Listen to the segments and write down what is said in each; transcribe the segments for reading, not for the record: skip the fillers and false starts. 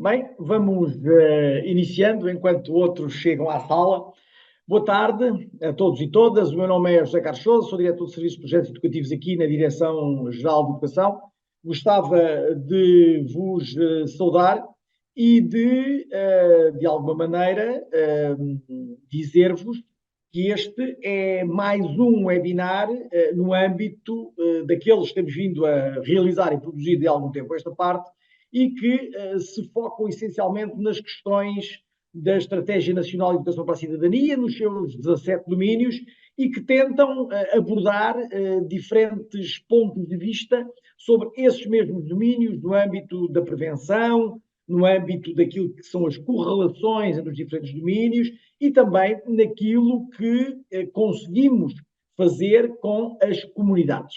Bem, vamos iniciando enquanto outros chegam à sala. Boa tarde a todos e todas. O meu nome é José Carlos Sousa, sou diretor de Serviços de Projetos Educativos aqui na Direção-Geral de Educação. Gostava de vos saudar e de alguma maneira, dizer-vos que este é mais um webinar no âmbito daqueles que temos vindo a realizar e produzir de algum tempo esta parte, e que se focam essencialmente nas questões da Estratégia Nacional de Educação para a Cidadania, nos seus 17 domínios, e que tentam abordar diferentes pontos de vista sobre esses mesmos domínios, no âmbito da prevenção, no âmbito daquilo que são as correlações entre os diferentes domínios e também naquilo que conseguimos fazer com as comunidades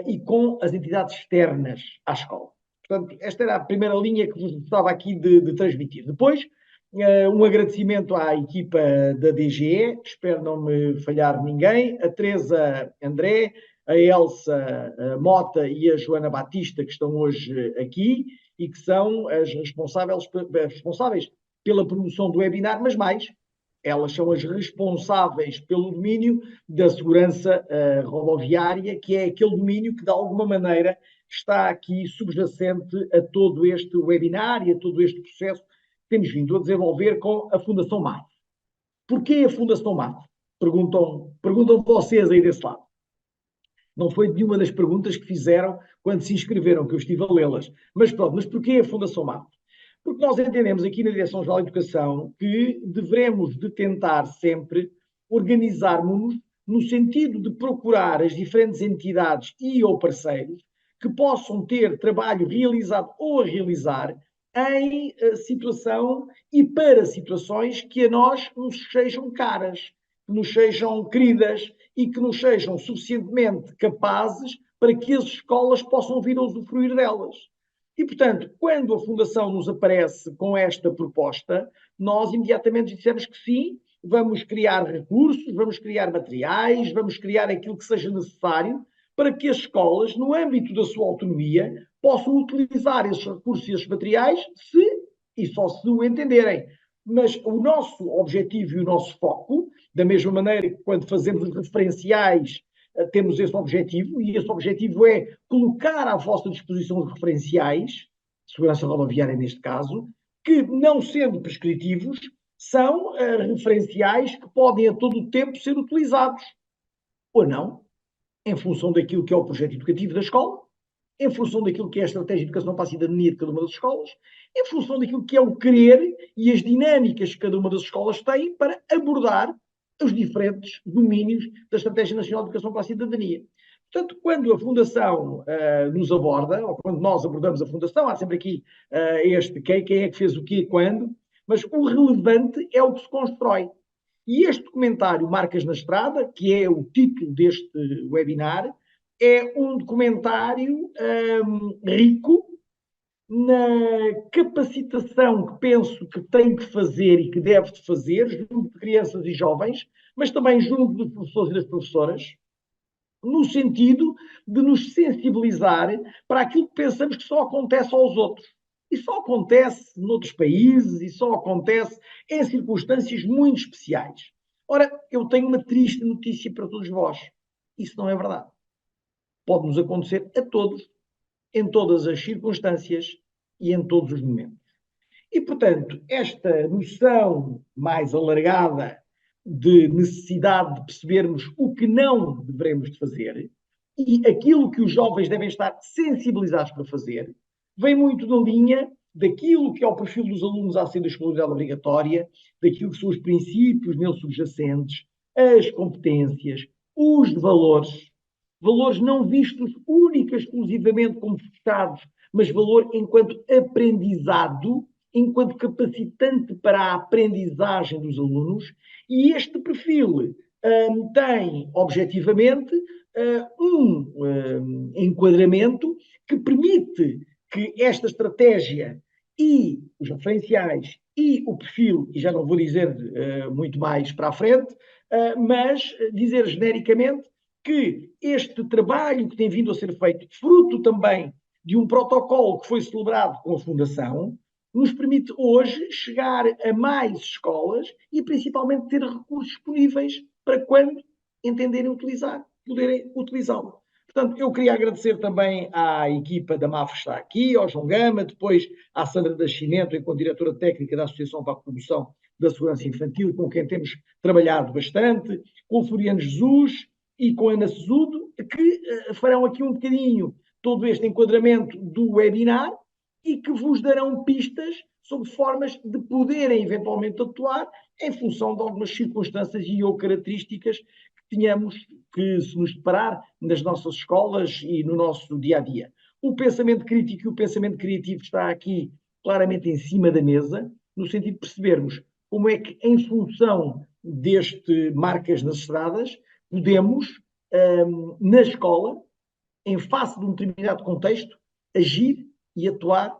e com as entidades externas à escola. Portanto, esta era a primeira linha que vos gostava aqui de transmitir. Depois, um agradecimento à equipa da DGE, espero não me falhar ninguém, a Teresa André, a Elsa Mota e a Joana Batista, que estão hoje aqui e que são as responsáveis pela promoção do webinar, mas mais, elas são as responsáveis pelo domínio da segurança rodoviária, que é aquele domínio que, de alguma maneira, está aqui subjacente a todo este webinar e a todo este processo que temos vindo a desenvolver com a Fundação MAF. Porquê a Fundação MAF? Perguntam vocês aí desse lado. Não foi nenhuma das perguntas que fizeram quando se inscreveram, que eu estive a lê-las. Mas pronto, mas porquê a Fundação MAF? Porque nós entendemos aqui na Direção-Geral de Educação que devemos de tentar sempre organizarmos-nos no sentido de procurar as diferentes entidades e ou parceiros que possam ter trabalho realizado ou a realizar em situação e para situações que a nós nos sejam caras, que nos sejam queridas e que nos sejam suficientemente capazes para que as escolas possam vir a usufruir delas. E, portanto, quando a Fundação nos aparece com esta proposta, nós imediatamente dissemos que sim, vamos criar recursos, vamos criar materiais, vamos criar aquilo que seja necessário para que as escolas, no âmbito da sua autonomia, possam utilizar esses recursos e esses materiais se e só se o entenderem. Mas o nosso objetivo e o nosso foco, da mesma maneira que quando fazemos os referenciais temos esse objetivo, e esse objetivo é colocar à vossa disposição os referenciais, segurança rodoviária neste caso, que, não sendo prescritivos, são referenciais que podem a todo o tempo ser utilizados, ou não, em função daquilo que é o projeto educativo da escola, em função daquilo que é a estratégia de educação para a cidadania de cada uma das escolas, em função daquilo que é o querer e as dinâmicas que cada uma das escolas tem para abordar os diferentes domínios da Estratégia Nacional de Educação para a Cidadania. Portanto, quando a Fundação nos aborda, ou quando nós abordamos a Fundação, há sempre aqui quem é que fez o quê, quando, mas o relevante é o que se constrói. E este documentário, Marcas na Estrada, que é o título deste webinar, é um documentário rico na capacitação que penso que tem que fazer e que deve de fazer junto de crianças e jovens, mas também junto dos professores e das professoras, no sentido de nos sensibilizar para aquilo que pensamos que só acontece aos outros. E só acontece noutros países e só acontece em circunstâncias muito especiais. Ora, eu tenho uma triste notícia para todos vós. Isso não é verdade. Pode-nos acontecer a todos, em todas as circunstâncias e em todos os momentos. E, portanto, esta noção mais alargada de necessidade de percebermos o que não devemos de fazer e aquilo que os jovens devem estar sensibilizados para fazer, vem muito da linha daquilo que é o perfil dos alunos à ser da escolaridade obrigatória, daquilo que são os princípios nele subjacentes, as competências, os valores não vistos única e exclusivamente como fechados, mas valor enquanto aprendizado, enquanto capacitante para a aprendizagem dos alunos, e este perfil tem, objetivamente, um enquadramento que permite que esta estratégia e os referenciais e o perfil, e já não vou dizer muito mais para a frente, mas dizer genericamente que este trabalho que tem vindo a ser feito, fruto também de um protocolo que foi celebrado com a Fundação, nos permite hoje chegar a mais escolas e principalmente ter recursos disponíveis para quando entenderem utilizar, poderem utilizá-lo. Portanto, eu queria agradecer também à equipa da MAF que está aqui, ao João Gama, depois à Sandra Nascimento, enquanto diretora técnica da Associação para a Promoção da Segurança Infantil, com quem temos trabalhado bastante, com o Floriano Jesus e com a Ana Sesudo, que farão aqui um bocadinho todo este enquadramento do webinar e que vos darão pistas sobre formas de poderem eventualmente atuar em função de algumas circunstâncias e ou características que tenhamos que se nos deparar nas nossas escolas e no nosso dia a dia. O pensamento crítico e o pensamento criativo está aqui claramente em cima da mesa, no sentido de percebermos como é que, em função deste marcas nas estradas, podemos, na escola, em face de um determinado contexto, agir e atuar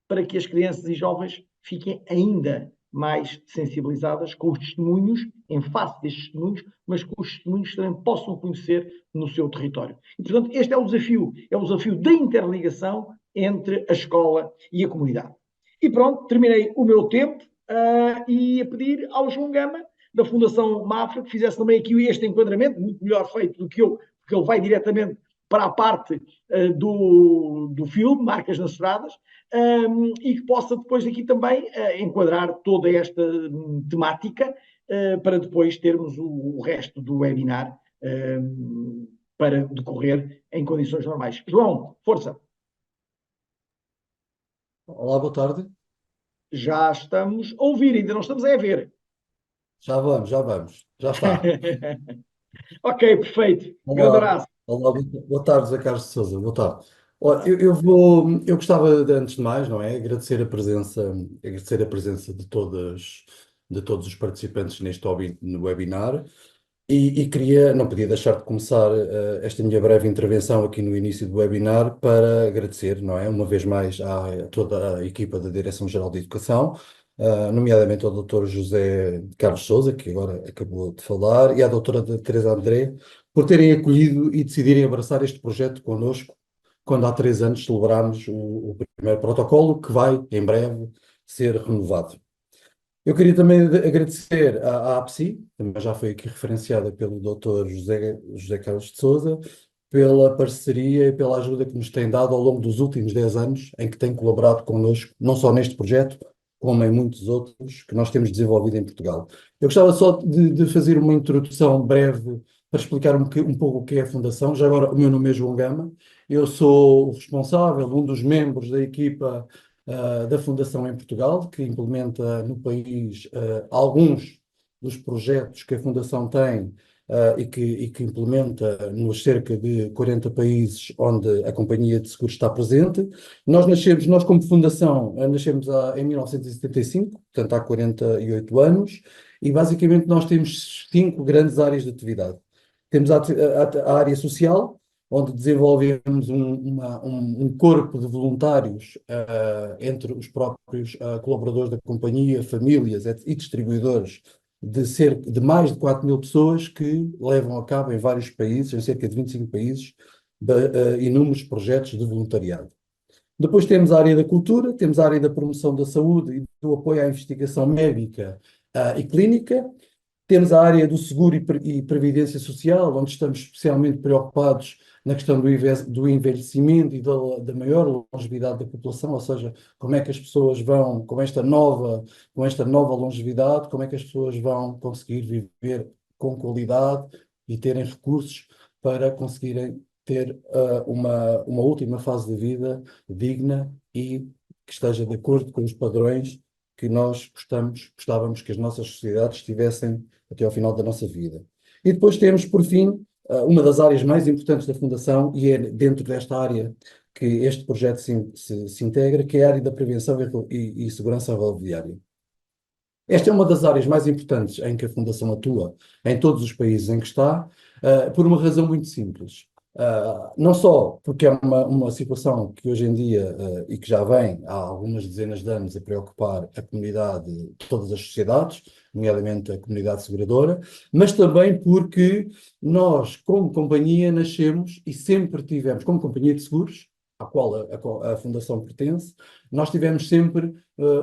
para que as crianças e jovens fiquem ainda mais sensibilizadas com os testemunhos, em face destes testemunhos, mas que os testemunhos também possam conhecer no seu território. E, portanto, este é o desafio da interligação entre a escola e a comunidade. E pronto, terminei o meu tempo e a pedir ao João Gama, da Fundação Mafra, que fizesse também aqui este enquadramento, muito melhor feito do que eu, porque ele vai diretamente para a parte do filme, Marcas nas Estradas, e que possa depois aqui também enquadrar toda esta temática para depois termos o resto do webinar para decorrer em condições normais. João, força. Olá, boa tarde. Já estamos a ouvir, ainda não estamos a ver. Já está. Ok, perfeito. Grande Olá, abraço. olá, boa tarde, José Carlos de Sousa, boa tarde. Olha, eu gostava de, antes de mais, não é, agradecer a presença de todos os participantes neste no webinar e queria, não podia deixar de começar esta minha breve intervenção aqui no início do webinar para agradecer, não é, uma vez mais a toda a equipa da Direção-Geral de Educação, nomeadamente ao Dr. José Carlos Sousa, que agora acabou de falar, e à doutora Teresa André, por terem acolhido e decidirem abraçar este projeto connosco, quando há 3 anos celebramos o primeiro protocolo, que vai, em breve, ser renovado. Eu queria também agradecer à APSI, também já foi aqui referenciada pelo Dr. José Carlos de Sousa, pela parceria e pela ajuda que nos tem dado ao longo dos últimos 10 anos, em que tem colaborado connosco, não só neste projeto, como em muitos outros que nós temos desenvolvido em Portugal. Eu gostava só de fazer uma introdução breve para explicar um pouco o que é a Fundação. Já agora, o meu nome é João Gama, eu sou o responsável, um dos membros da equipa da Fundação em Portugal, que implementa no país alguns dos projetos que a Fundação tem e que implementa nos cerca de 40 países onde a Companhia de Seguros está presente. Nós como Fundação, nascemos em 1975, portanto há 48 anos, e basicamente nós temos 5 grandes áreas de atividade. Temos a área social, onde desenvolvemos um corpo de voluntários entre os próprios colaboradores da companhia, famílias e distribuidores de mais de 4.000 pessoas que levam a cabo em vários países, em cerca de 25 países, inúmeros projetos de voluntariado. Depois temos a área da cultura, temos a área da promoção da saúde e do apoio à investigação médica e clínica. Temos a área do seguro e previdência social, onde estamos especialmente preocupados na questão do envelhecimento e da maior longevidade da população, ou seja, como é que as pessoas vão, com esta nova longevidade, como é que as pessoas vão conseguir viver com qualidade e terem recursos para conseguirem ter uma última fase de vida digna e que esteja de acordo com os padrões que nós gostávamos que as nossas sociedades tivessem até ao final da nossa vida. E depois temos, por fim, uma das áreas mais importantes da Fundação, e é dentro desta área que este projeto se integra, que é a área da prevenção e segurança rodoviária. Esta é uma das áreas mais importantes em que a Fundação atua em todos os países em que está, por uma razão muito simples. Não só porque é uma situação que hoje em dia, e que já vem há algumas dezenas de anos a preocupar a comunidade, todas as sociedades, nomeadamente a comunidade seguradora, mas também porque nós, como companhia, nascemos e sempre tivemos, como companhia de seguros, à qual a Fundação pertence, nós tivemos sempre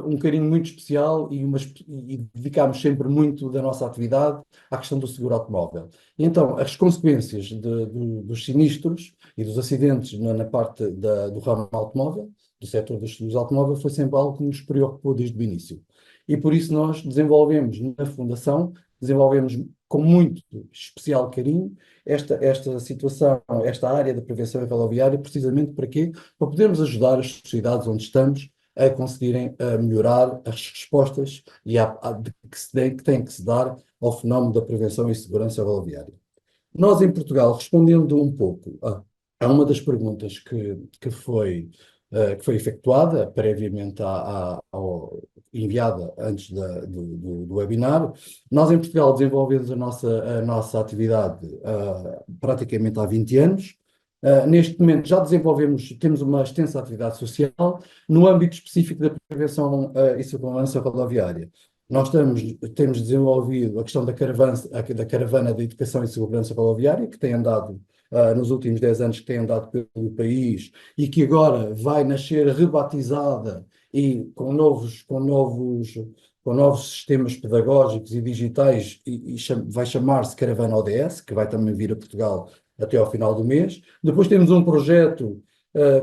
um carinho muito especial e dedicámos sempre muito da nossa atividade à questão do seguro automóvel. E então, as consequências dos sinistros e dos acidentes na parte do ramo automóvel, do setor dos seguros automóveis, foi sempre algo que nos preocupou desde o início. E por isso nós desenvolvemos na Fundação, desenvolvemos com muito especial carinho esta situação, esta área da prevenção rodoviária, precisamente para quê? Para podermos ajudar as sociedades onde estamos a conseguirem melhorar as respostas que têm que se dar ao fenómeno da prevenção e segurança rodoviária. Nós, em Portugal, respondendo um pouco a uma das perguntas que foi efetuada previamente enviada antes do webinar, nós, em Portugal, desenvolvemos a nossa atividade praticamente há 20 anos. Neste momento já temos uma extensa atividade social no âmbito específico da prevenção e segurança rodoviária. Nós temos desenvolvido a questão da caravana de educação e segurança rodoviária, que tem andado nos últimos 10 anos, que tem andado pelo país e que agora vai nascer rebatizada e com novos sistemas pedagógicos e digitais e vai chamar-se Caravana ODS, que vai também vir a Portugal até ao final do mês. Depois temos um projeto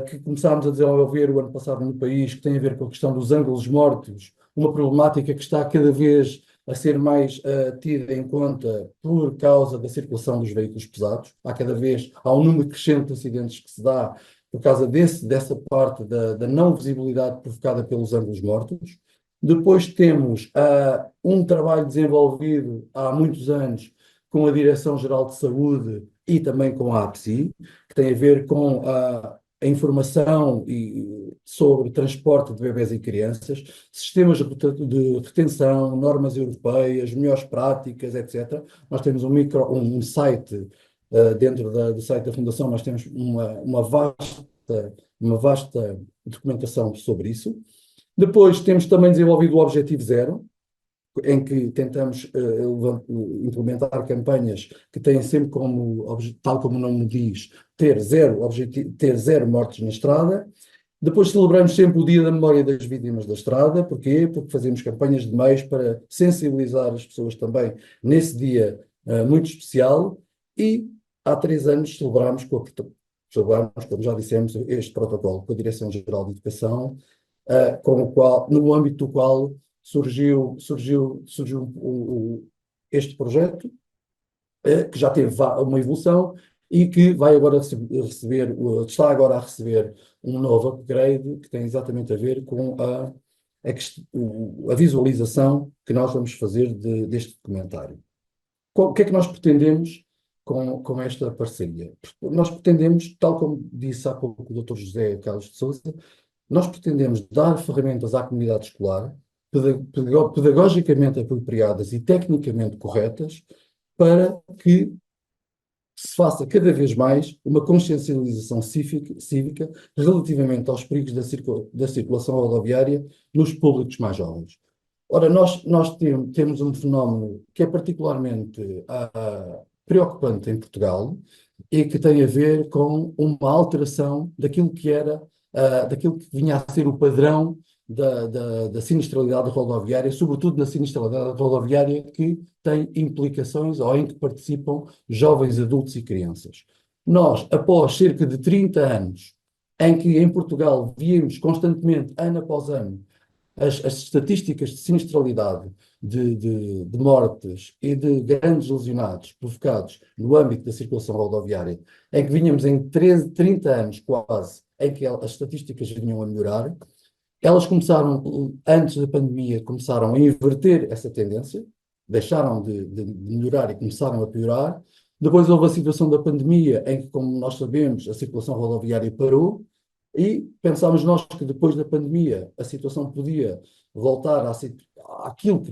que começámos a desenvolver o ano passado no país, que tem a ver com a questão dos ângulos mortos, uma problemática que está cada vez a ser mais tida em conta por causa da circulação dos veículos pesados. Há um número crescente de acidentes que se dá por causa dessa parte da não visibilidade provocada pelos ângulos mortos. Depois temos um trabalho desenvolvido há muitos anos com a Direção-Geral de Saúde e também com a APSI, que tem a ver com a informação sobre transporte de bebés e crianças, sistemas de retenção, normas europeias, melhores práticas, etc. Nós temos um site, dentro do site da Fundação, nós temos uma vasta documentação sobre isso. Depois temos também desenvolvido o Objetivo Zero, em que tentamos implementar campanhas que têm sempre tal como o nome diz, ter zero mortes na estrada. Depois celebramos sempre o Dia da Memória das Vítimas da Estrada. Porquê? Porque fazemos campanhas de meios para sensibilizar as pessoas também nesse dia muito especial. E há 3 anos celebramos, como já dissemos, este protocolo com a Direção-Geral de Educação, no âmbito do qual surgiu este projeto, que já teve uma evolução e que está agora a receber um novo upgrade que tem exatamente a ver com a visualização que nós vamos fazer deste documentário. O que é que nós pretendemos com esta parceria? Nós pretendemos, tal como disse há pouco o Dr. José Carlos de Sousa, nós pretendemos dar ferramentas à comunidade escolar pedagogicamente apropriadas e tecnicamente corretas para que se faça cada vez mais uma consciencialização cívica relativamente aos perigos da circulação rodoviária nos públicos mais jovens. Ora, nós temos um fenómeno que é particularmente preocupante em Portugal e que tem a ver com uma alteração daquilo que vinha a ser o padrão da sinistralidade rodoviária, sobretudo na sinistralidade rodoviária que tem implicações ou em que participam jovens, adultos e crianças. Nós, após cerca de 30 anos, em que em Portugal víamos constantemente, ano após ano, as estatísticas de sinistralidade, de mortes e de grandes lesionados provocados no âmbito da circulação rodoviária, em que vinhamos em 30 anos quase, em que as estatísticas vinham a melhorar, elas antes da pandemia, começaram a inverter essa tendência, deixaram de melhorar e começaram a piorar. Depois houve a situação da pandemia, em que, como nós sabemos, a circulação rodoviária parou, e pensámos nós que depois da pandemia a situação podia voltar àquilo que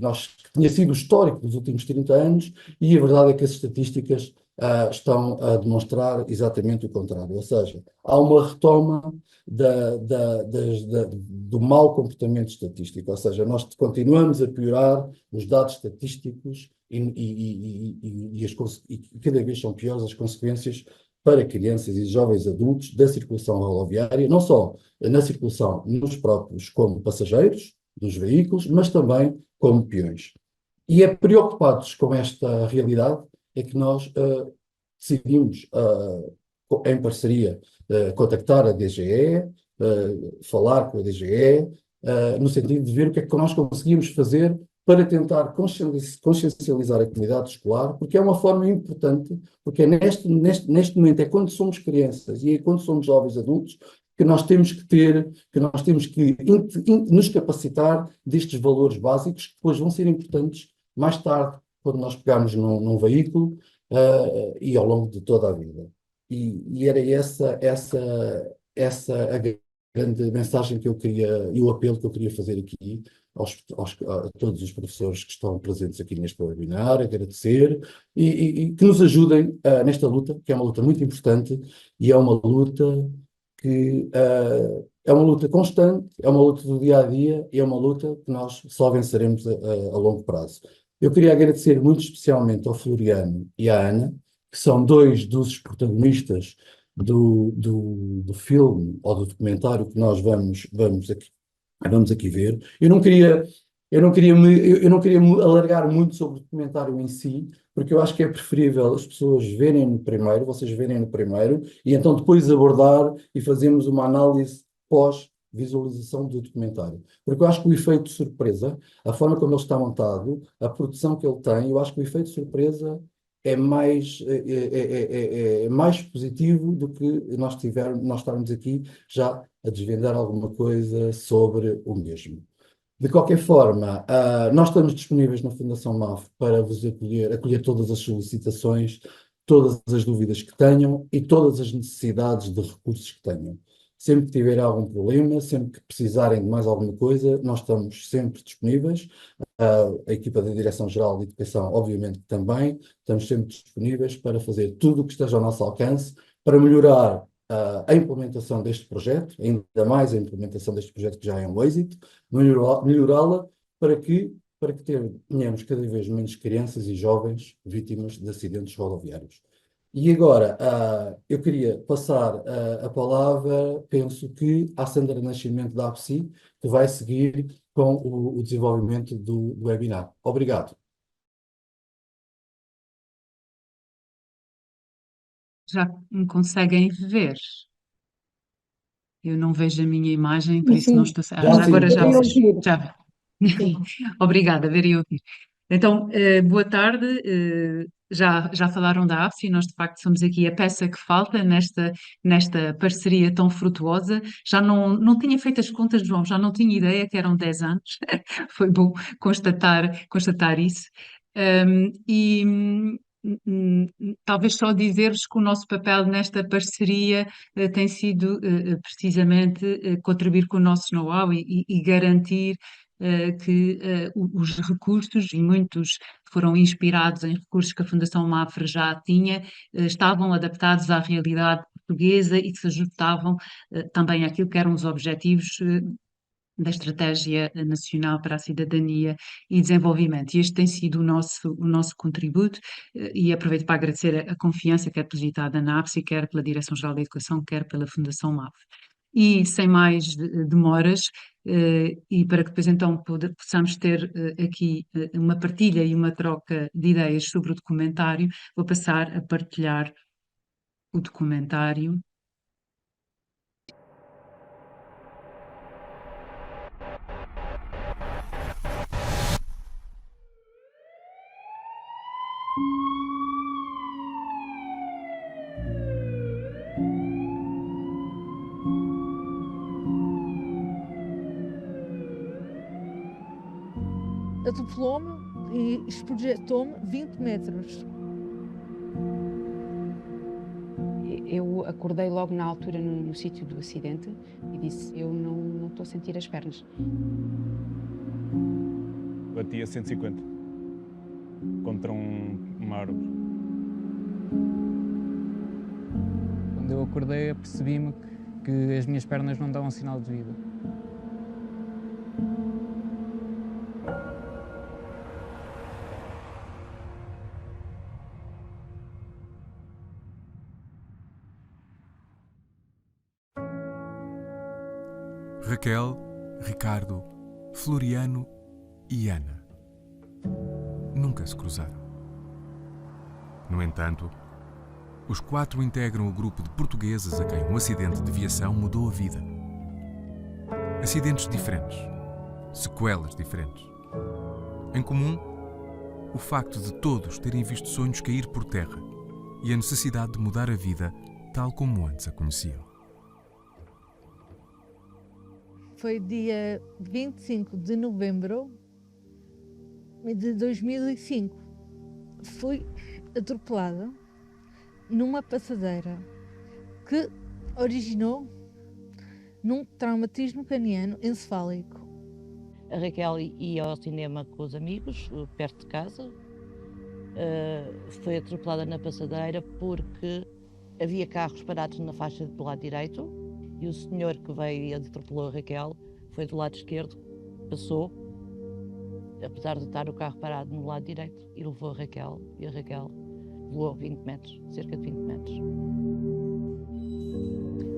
tinha sido histórico dos últimos 30 anos, e a verdade é que as estatísticas estão a demonstrar exatamente o contrário. Ou seja, há uma retoma do mau comportamento estatístico. Ou seja, nós continuamos a piorar os dados estatísticos e cada vez são piores as consequências para crianças e jovens adultos da circulação rodoviária, não só na circulação nos próprios como passageiros dos veículos, mas também como peões. E é preocupados com esta realidade é que nós decidimos, em parceria, contactar a DGE, falar com a DGE, no sentido de ver o que é que nós conseguimos fazer para tentar consciencializar a comunidade escolar, porque é uma forma importante, porque é neste momento, é quando somos crianças e é quando somos jovens adultos, que nós temos que nos capacitar destes valores básicos que depois vão ser importantes mais tarde, quando nós pegarmos num veículo, e ao longo de toda a vida. E era essa a grande mensagem que eu queria, e o apelo que eu queria fazer aqui a todos os professores que estão presentes aqui neste webinar, agradecer e que nos ajudem nesta luta, que é uma luta muito importante e é uma luta que é uma luta constante, é uma luta do dia a dia e é uma luta que nós só venceremos a longo prazo. Eu queria agradecer muito especialmente ao Floriano e à Ana, que são dois dos protagonistas do filme ou do documentário que nós vamos aqui ver. Eu não queria me alargar muito sobre o documentário em si, porque eu acho que é preferível as pessoas verem no primeiro, vocês verem no primeiro, e então depois abordar e fazermos uma análise pós-visualização do documentário. Porque eu acho que o efeito de surpresa, a forma como ele está montado, a produção que ele tem, eu acho que o efeito de surpresa é mais positivo do que nós estarmos aqui já a desvendar alguma coisa sobre o mesmo. De qualquer forma, nós estamos disponíveis na Fundação MAF para vos acolher todas as solicitações, todas as dúvidas que tenham e todas as necessidades de recursos que tenham. Sempre que tiverem algum problema, sempre que precisarem de mais alguma coisa, nós estamos sempre disponíveis. A equipa da Direção-Geral de Educação, obviamente, também. Estamos sempre disponíveis para fazer tudo o que esteja ao nosso alcance para melhorar a implementação deste projeto, ainda mais a implementação deste projeto que já é um êxito, melhorá-la para que tenhamos cada vez menos crianças e jovens vítimas de acidentes rodoviários. E agora, eu queria passar a palavra, penso que, à Sandra Nascimento da APSI, que vai seguir com o desenvolvimento do webinar. Obrigado. Já me conseguem ver? Eu não vejo a minha imagem, por isso não Sim, estou. Já Já sim, agora já ver e vejo. ouvir. Já. Sim. Obrigada, ver e ouvir. Então, boa tarde. Já falaram da APSI, nós de facto somos aqui a peça que falta nesta parceria tão frutuosa. Já não tinha feito as contas, João, já não tinha ideia que eram 10 anos. Foi bom constatar isso. Talvez só dizer-vos que o nosso papel nesta parceria tem sido precisamente contribuir com o nosso know-how e garantir que os recursos, e muitos foram inspirados em recursos que a Fundação MAFRE já tinha, estavam adaptados à realidade portuguesa e que se ajustavam também àquilo que eram os objetivos da Estratégia Nacional para a Cidadania e Desenvolvimento. E este tem sido o nosso contributo e aproveito para agradecer a confiança que é depositada na APSI, quer pela Direção-Geral da Educação, quer pela Fundação MAF. E sem mais demoras, e para que depois então possamos ter aqui uma partilha e uma troca de ideias sobre o documentário, vou passar a partilhar o documentário. Atropelou-me e esprojetou-me 20 metros. Eu acordei logo na altura no sítio do acidente e disse, eu não estou a sentir as pernas. Bati a 150 contra uma árvore. Quando eu acordei, apercebi-me que as minhas pernas não davam sinal de vida. Raquel, Ricardo, Floriano e Ana nunca se cruzaram. No entanto, os 4 integram o grupo de portugueses a quem um acidente de viação mudou a vida. Acidentes diferentes, sequelas diferentes. Em comum, o facto de todos terem visto sonhos cair por terra e a necessidade de mudar a vida tal como antes a conheciam. Foi dia 25 de novembro de 2005. Fui atropelada numa passadeira que originou num traumatismo craniano encefálico. A Raquel ia ao cinema com os amigos, perto de casa. Foi atropelada na passadeira porque havia carros parados na faixa do lado direito e o senhor que veio e atropelou a Raquel foi do lado esquerdo, passou, apesar de estar o carro parado no lado direito, e levou a Raquel, e a Raquel voou 20 metros, cerca de 20 metros.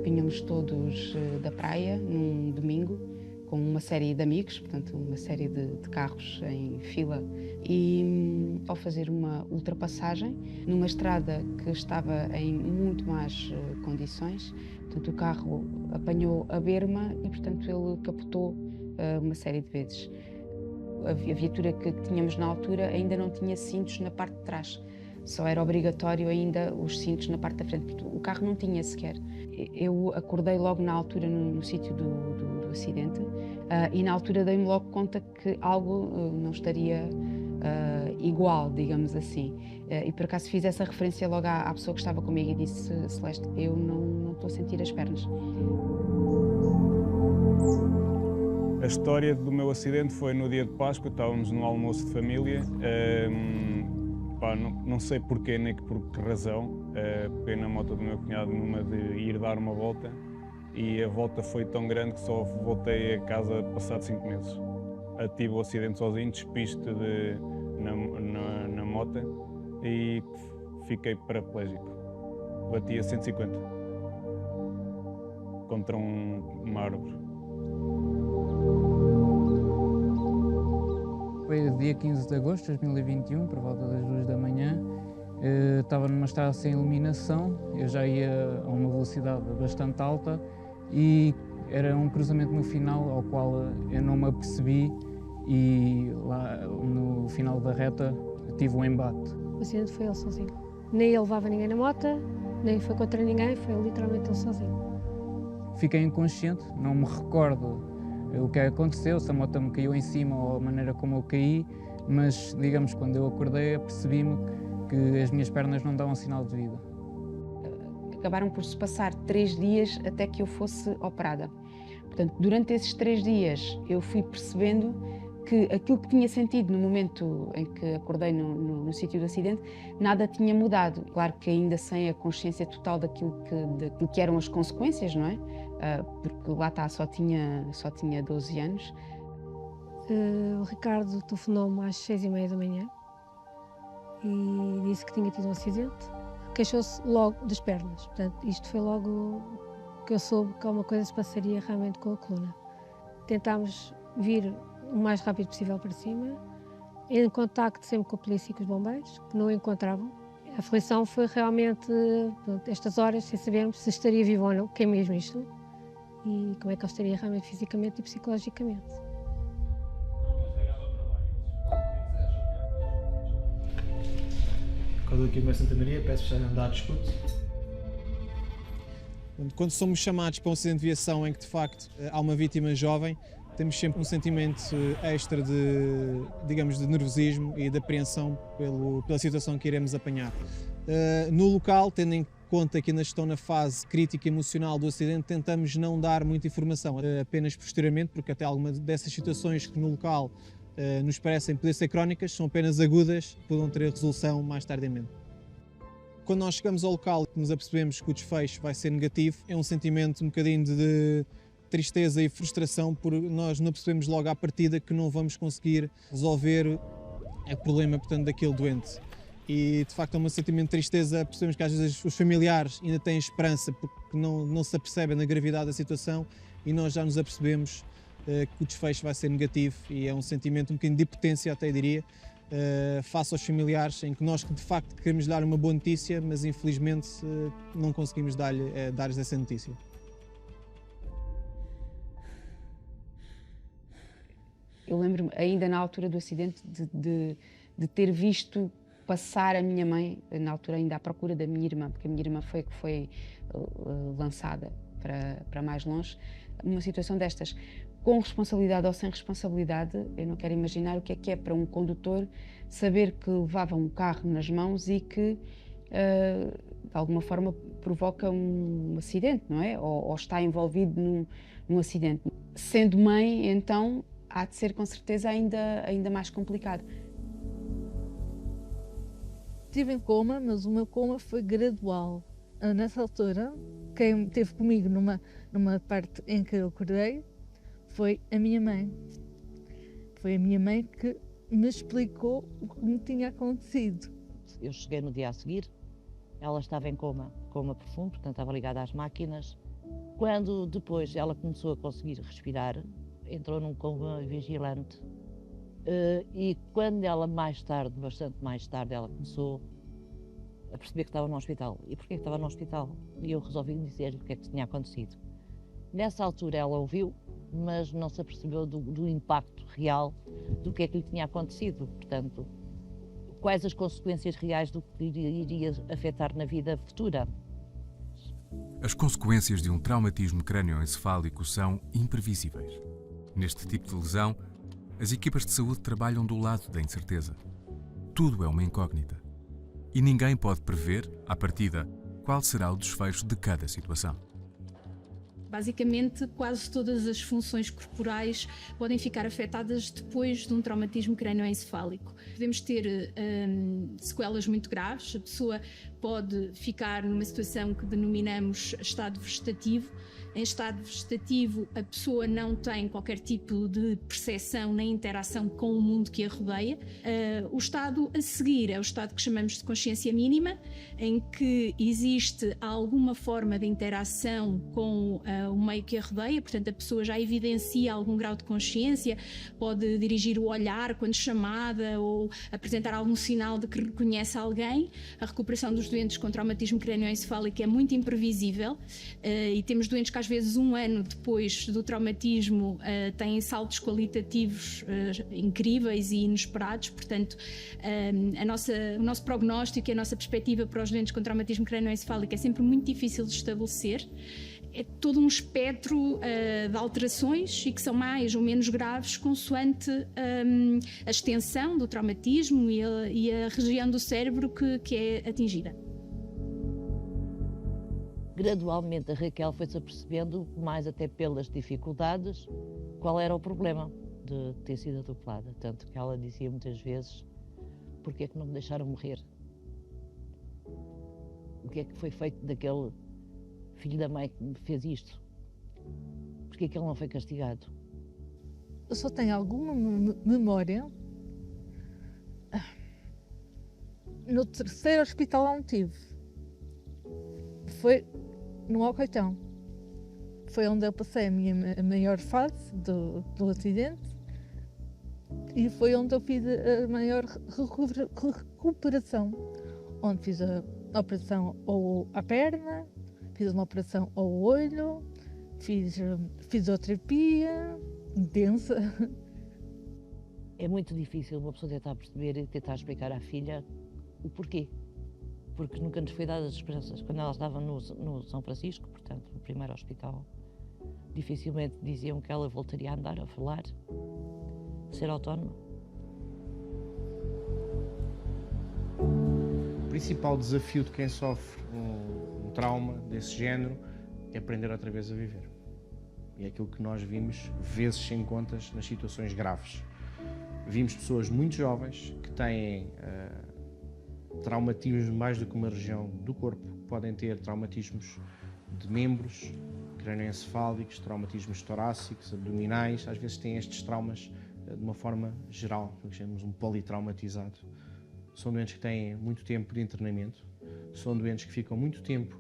Vinhamos todos da praia num domingo, com uma série de amigos, portanto uma série de carros em fila, e ao fazer uma ultrapassagem numa estrada que estava em muito más condições, portanto o carro apanhou a berma e portanto ele capotou uma série de vezes. A viatura que tínhamos na altura ainda não tinha cintos na parte de trás, só era obrigatório ainda os cintos na parte da frente, porque o carro não tinha sequer. Eu acordei logo na altura no sítio do acidente e na altura dei-me logo conta que algo não estaria igual, digamos assim. E por acaso fiz essa referência logo à pessoa que estava comigo e disse: Celeste, eu não estou a sentir as pernas. A história do meu acidente foi no dia de Páscoa, estávamos num almoço de família. Não sei porquê nem por que razão, peguei na moto do meu cunhado numa de ir dar uma volta e a volta foi tão grande que só voltei a casa passado 5 meses. Tive o acidente sozinho, despiste na moto e fiquei paraplégico. Bati a 150 contra uma árvore. Foi dia 15 de agosto de 2021, por volta das 2 da manhã. Estava numa estrada sem iluminação, eu já ia a uma velocidade bastante alta e era um cruzamento no final ao qual eu não me apercebi e lá no final da reta tive um embate. O acidente foi ele sozinho. Nem ele levava ninguém na moto, nem foi contra ninguém, foi literalmente ele sozinho. Fiquei inconsciente, não me recordo o que aconteceu, se a moto me caiu em cima ou a maneira como eu caí, mas digamos quando eu acordei apercebi-me que as minhas pernas não davam sinal de vida. Acabaram por se passar 3 dias até que eu fosse operada. Portanto, durante esses 3 dias eu fui percebendo que aquilo que tinha sentido no momento em que acordei no sítio do acidente, nada tinha mudado. Claro que ainda sem a consciência total daquilo que eram as consequências, não é? Porque lá está, só tinha 12 anos. O Ricardo telefonou-me às 6h30 da manhã e disse que tinha tido um acidente. Queixou-se logo das pernas. Portanto, isto foi logo que eu soube que alguma coisa se passaria realmente com a coluna. Tentámos vir o mais rápido possível para cima, em contacto sempre com a polícia e com os bombeiros, que não o encontravam. A aflição foi realmente estas horas, sem sabermos se estaria vivo ou não, que é mesmo isto, e como é que ele estaria realmente fisicamente e psicologicamente. Quando aqui começa Santa Maria, peço-vos a andar de escudo. Quando somos chamados para um acidente de viação em que de facto há uma vítima jovem, temos sempre um sentimento extra de, digamos, de nervosismo e de apreensão pela situação que iremos apanhar. No local, tendo em conta que ainda estão na fase crítica emocional do acidente, tentamos não dar muita informação, apenas posteriormente, porque até algumas dessas situações que no local nos parecem poder ser crónicas, são apenas agudas, poderão ter resolução mais tardiamente. Quando nós chegamos ao local e nos apercebemos que o desfecho vai ser negativo, é um sentimento um bocadinho de tristeza e frustração, por nós não percebemos logo à partida que não vamos conseguir resolver o problema, portanto, daquele doente. E de facto é um sentimento de tristeza, percebemos que às vezes os familiares ainda têm esperança porque não se apercebem da gravidade da situação e nós já nos apercebemos que o desfecho vai ser negativo e é um sentimento um bocadinho de impotência, até diria, face aos familiares, em que nós de facto queremos dar uma boa notícia, mas infelizmente não conseguimos dar-lhes essa notícia. Eu lembro-me, ainda na altura do acidente, de ter visto passar a minha mãe, na altura ainda à procura da minha irmã, porque a minha irmã foi a que foi lançada para mais longe, numa situação destas. Com responsabilidade ou sem responsabilidade, eu não quero imaginar o que é para um condutor saber que levava um carro nas mãos e que, de alguma forma, provoca um acidente, não é? Ou está envolvido num acidente. Sendo mãe, então, há de ser com certeza ainda mais complicado. Estive em coma, mas o meu coma foi gradual. Nessa altura, quem esteve comigo numa parte em que eu acordei foi a minha mãe. Foi a minha mãe que me explicou o que me tinha acontecido. Eu cheguei no dia a seguir, ela estava em coma profundo, portanto estava ligada às máquinas. Quando depois ela começou a conseguir respirar, entrou num coma vigilante. E quando ela bastante mais tarde, ela começou a perceber que estava no hospital. E porquê que estava no hospital? E eu resolvi dizer-lhe o que é que tinha acontecido. Nessa altura ela ouviu, mas não se apercebeu do impacto real do que é que lhe tinha acontecido. Portanto, quais as consequências reais do que iria afetar na vida futura. As consequências de um traumatismo crânioencefálico são imprevisíveis. Neste tipo de lesão, as equipas de saúde trabalham do lado da incerteza. Tudo é uma incógnita. E ninguém pode prever, à partida, qual será o desfecho de cada situação. Basicamente, quase todas as funções corporais podem ficar afetadas depois de um traumatismo crânioencefálico. Podemos ter sequelas muito graves, a pessoa pode ficar numa situação que denominamos estado vegetativo. Em estado vegetativo, a pessoa não tem qualquer tipo de percepção nem interação com o mundo que a rodeia. O estado a seguir é o estado que chamamos de consciência mínima, em que existe alguma forma de interação com o meio que a rodeia, portanto a pessoa já evidencia algum grau de consciência, pode dirigir o olhar quando chamada ou apresentar algum sinal de que reconhece alguém. A recuperação dos doentes com traumatismo crânioencefálico é muito imprevisível e temos doentes que às vezes um ano depois do traumatismo têm saltos qualitativos incríveis e inesperados, portanto o nosso prognóstico e a nossa perspectiva para os doentes com traumatismo crânioencefálico é sempre muito difícil de estabelecer. É todo um espectro de alterações e que são mais ou menos graves consoante a extensão do traumatismo e a região do cérebro que é atingida. Gradualmente a Raquel foi-se apercebendo, mais até pelas dificuldades, qual era o problema de ter sido atropelada. Tanto que ela dizia muitas vezes: porque é que não me deixaram morrer? O que é que foi feito daquele filho da mãe que me fez isto? Porque é que ele não foi castigado? Eu só tenho alguma memória no terceiro hospital onde tive. Foi no Alcoitão. Foi onde eu passei a maior fase do acidente e foi onde eu fiz a maior recuperação. Onde fiz a operação à perna, fiz uma operação ao olho, fiz fisioterapia intensa. É muito difícil uma pessoa tentar perceber e tentar explicar à filha o porquê. Porque nunca nos foi dada as esperanças. Quando ela estava no São Francisco, portanto, no primeiro hospital, dificilmente diziam que ela voltaria a andar, a falar, a ser autónoma. O principal desafio de quem sofre um trauma desse género é aprender outra vez a viver. E é aquilo que nós vimos vezes sem contas nas situações graves. Vimos pessoas muito jovens que têm traumatismos mais do que uma região do corpo. Podem ter traumatismos de membros, crânioencefálicos, traumatismos torácicos, abdominais. Às vezes têm estes traumas de uma forma geral, o que chamamos um politraumatizado. São doentes que têm muito tempo de internamento, são doentes que ficam muito tempo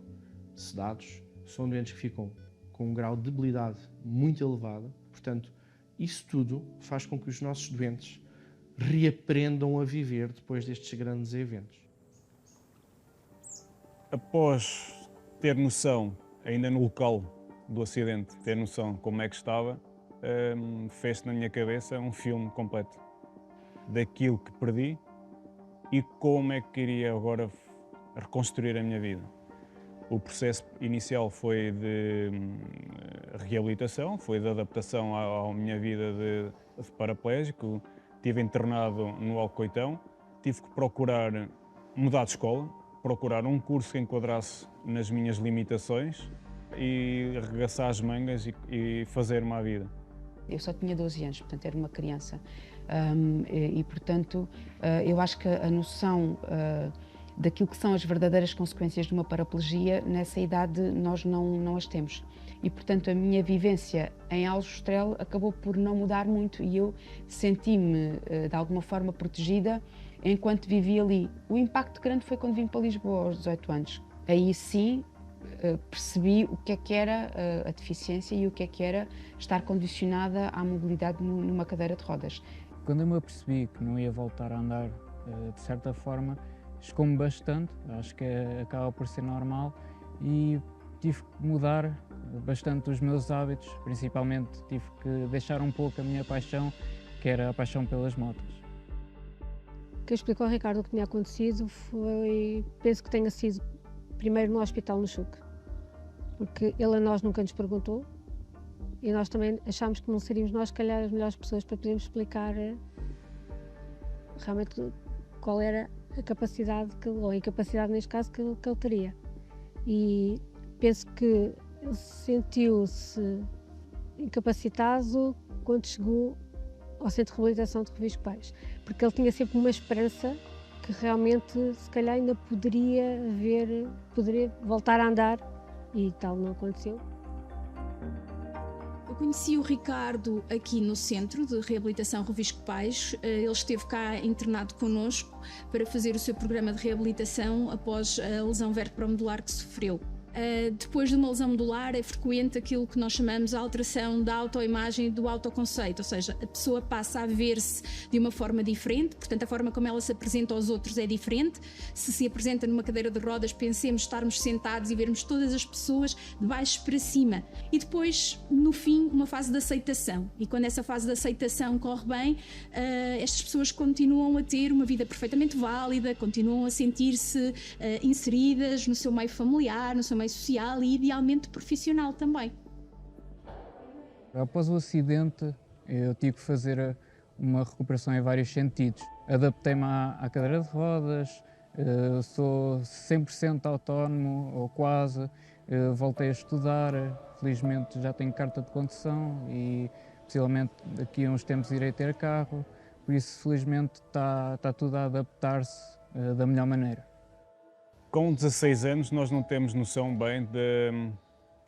sedados, são doentes que ficam com um grau de debilidade muito elevado. Portanto, isso tudo faz com que os nossos doentes reaprendam a viver depois destes grandes eventos. Após ter noção, ainda no local do acidente, ter noção como é que estava, fez-se na minha cabeça um filme completo daquilo que perdi e como é que queria agora reconstruir a minha vida. O processo inicial foi de reabilitação, foi de adaptação à minha vida de paraplégico. Estive internado no Alcoitão, tive que procurar mudar de escola, procurar um curso que enquadrasse nas minhas limitações e arregaçar as mangas e fazer-me à vida. Eu só tinha 12 anos, portanto era uma criança. Portanto, eu acho que a noção daquilo que são as verdadeiras consequências de uma paraplegia, nessa idade nós não as temos. E, portanto, a minha vivência em Aljustrel acabou por não mudar muito e eu senti-me, de alguma forma, protegida enquanto vivi ali. O impacto grande foi quando vim para Lisboa aos 18 anos. Aí sim percebi o que era a deficiência e o que era estar condicionada à mobilidade numa cadeira de rodas. Quando eu me apercebi que não ia voltar a andar, de certa forma, chocou-me bastante, acho que acaba por ser normal e tive que mudar bastante os meus hábitos, principalmente tive que deixar um pouco a minha paixão, que era a paixão pelas motas. O que eu explico ao Ricardo o que tinha acontecido foi, penso que tenha sido primeiro no hospital no Chuc, porque ele a nós nunca nos perguntou e nós também achámos que não seríamos nós, se calhar, as melhores pessoas para podermos explicar realmente qual era a capacidade, ou a incapacidade neste caso, que ele teria. E penso que ele sentiu-se incapacitado quando chegou ao Centro de Reabilitação de Revisco Pais, porque ele tinha sempre uma esperança que realmente, se calhar, ainda poderia voltar a andar e tal não aconteceu. Eu conheci o Ricardo aqui no Centro de Reabilitação Revisco Pais. Ele esteve cá internado connosco para fazer o seu programa de reabilitação após a lesão vertebromedular que sofreu. Depois de uma lesão medular é frequente aquilo que nós chamamos a alteração da autoimagem e do autoconceito, ou seja, a pessoa passa a ver-se de uma forma diferente, portanto a forma como ela se apresenta aos outros é diferente. Se apresenta numa cadeira de rodas, pensemos estarmos sentados e vermos todas as pessoas de baixo para cima. E depois, no fim, uma fase de aceitação. E quando essa fase de aceitação corre bem, estas pessoas continuam a ter uma vida perfeitamente válida, continuam a sentir-se inseridas no seu meio familiar, no seu meio social e idealmente profissional também. Após o acidente, eu tive que fazer uma recuperação em vários sentidos. Adaptei-me à cadeira de rodas, sou 100% autónomo, ou quase, voltei a estudar, felizmente já tenho carta de condução e possivelmente daqui a uns tempos irei ter carro, por isso felizmente está tudo a adaptar-se da melhor maneira. Com 16 anos nós não temos noção bem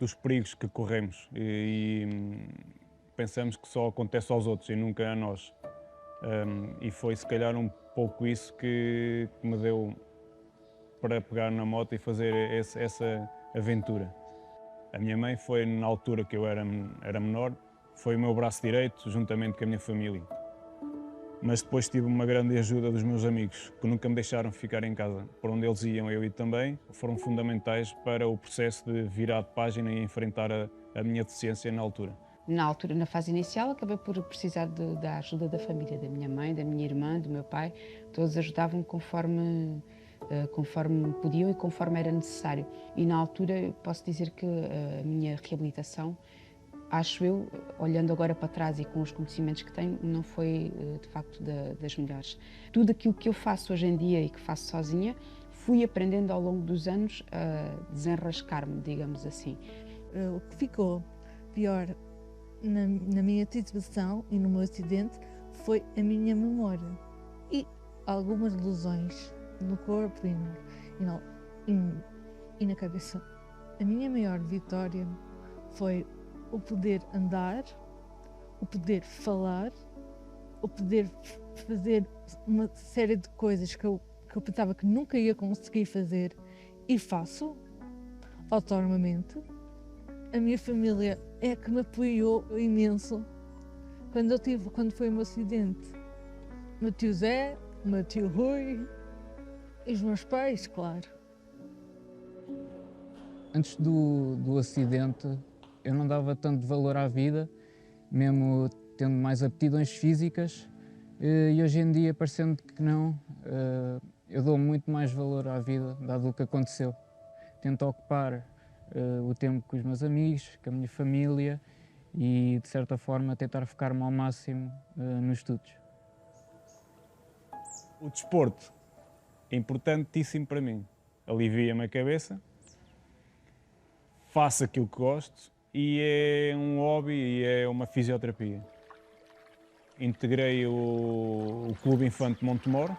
dos perigos que corremos e pensamos que só acontece aos outros e nunca a nós. E foi se calhar um pouco isso que me deu para pegar na moto e fazer essa aventura. A minha mãe foi, na altura que eu era menor, foi o meu braço direito juntamente com a minha família. Mas depois tive uma grande ajuda dos meus amigos, que nunca me deixaram ficar em casa. Por onde eles iam, eu ia também. Foram fundamentais para o processo de virar de página e enfrentar a minha deficiência na altura. Na fase inicial, acabei por precisar da ajuda da família, da minha mãe, da minha irmã, do meu pai. Todos ajudavam conforme podiam e conforme era necessário. E na altura, eu posso dizer que a minha reabilitação, acho eu, olhando agora para trás e com os conhecimentos que tenho, não foi de facto das melhores. Tudo aquilo que eu faço hoje em dia e que faço sozinha, fui aprendendo ao longo dos anos a desenrascar-me, digamos assim. O que ficou pior na minha situação e no meu acidente foi a minha memória e algumas lesões no corpo e na cabeça. A minha maior vitória foi o poder andar, o poder falar, o poder fazer uma série de coisas que eu pensava que nunca ia conseguir fazer e faço autonomamente. A minha família é que me apoiou imenso quando foi o meu acidente. O meu tio Zé, o meu tio Rui e os meus pais, claro. Antes do acidente, eu não dava tanto valor à vida, mesmo tendo mais aptidões físicas, e hoje em dia, parecendo que não, eu dou muito mais valor à vida, dado o que aconteceu. Tento ocupar o tempo com os meus amigos, com a minha família e, de certa forma, tentar focar-me ao máximo nos estudos. O desporto é importantíssimo para mim. Alivia-me a cabeça, faço aquilo que gosto e é um hobby e é uma fisioterapia. Integrei o Clube Infante Montemor,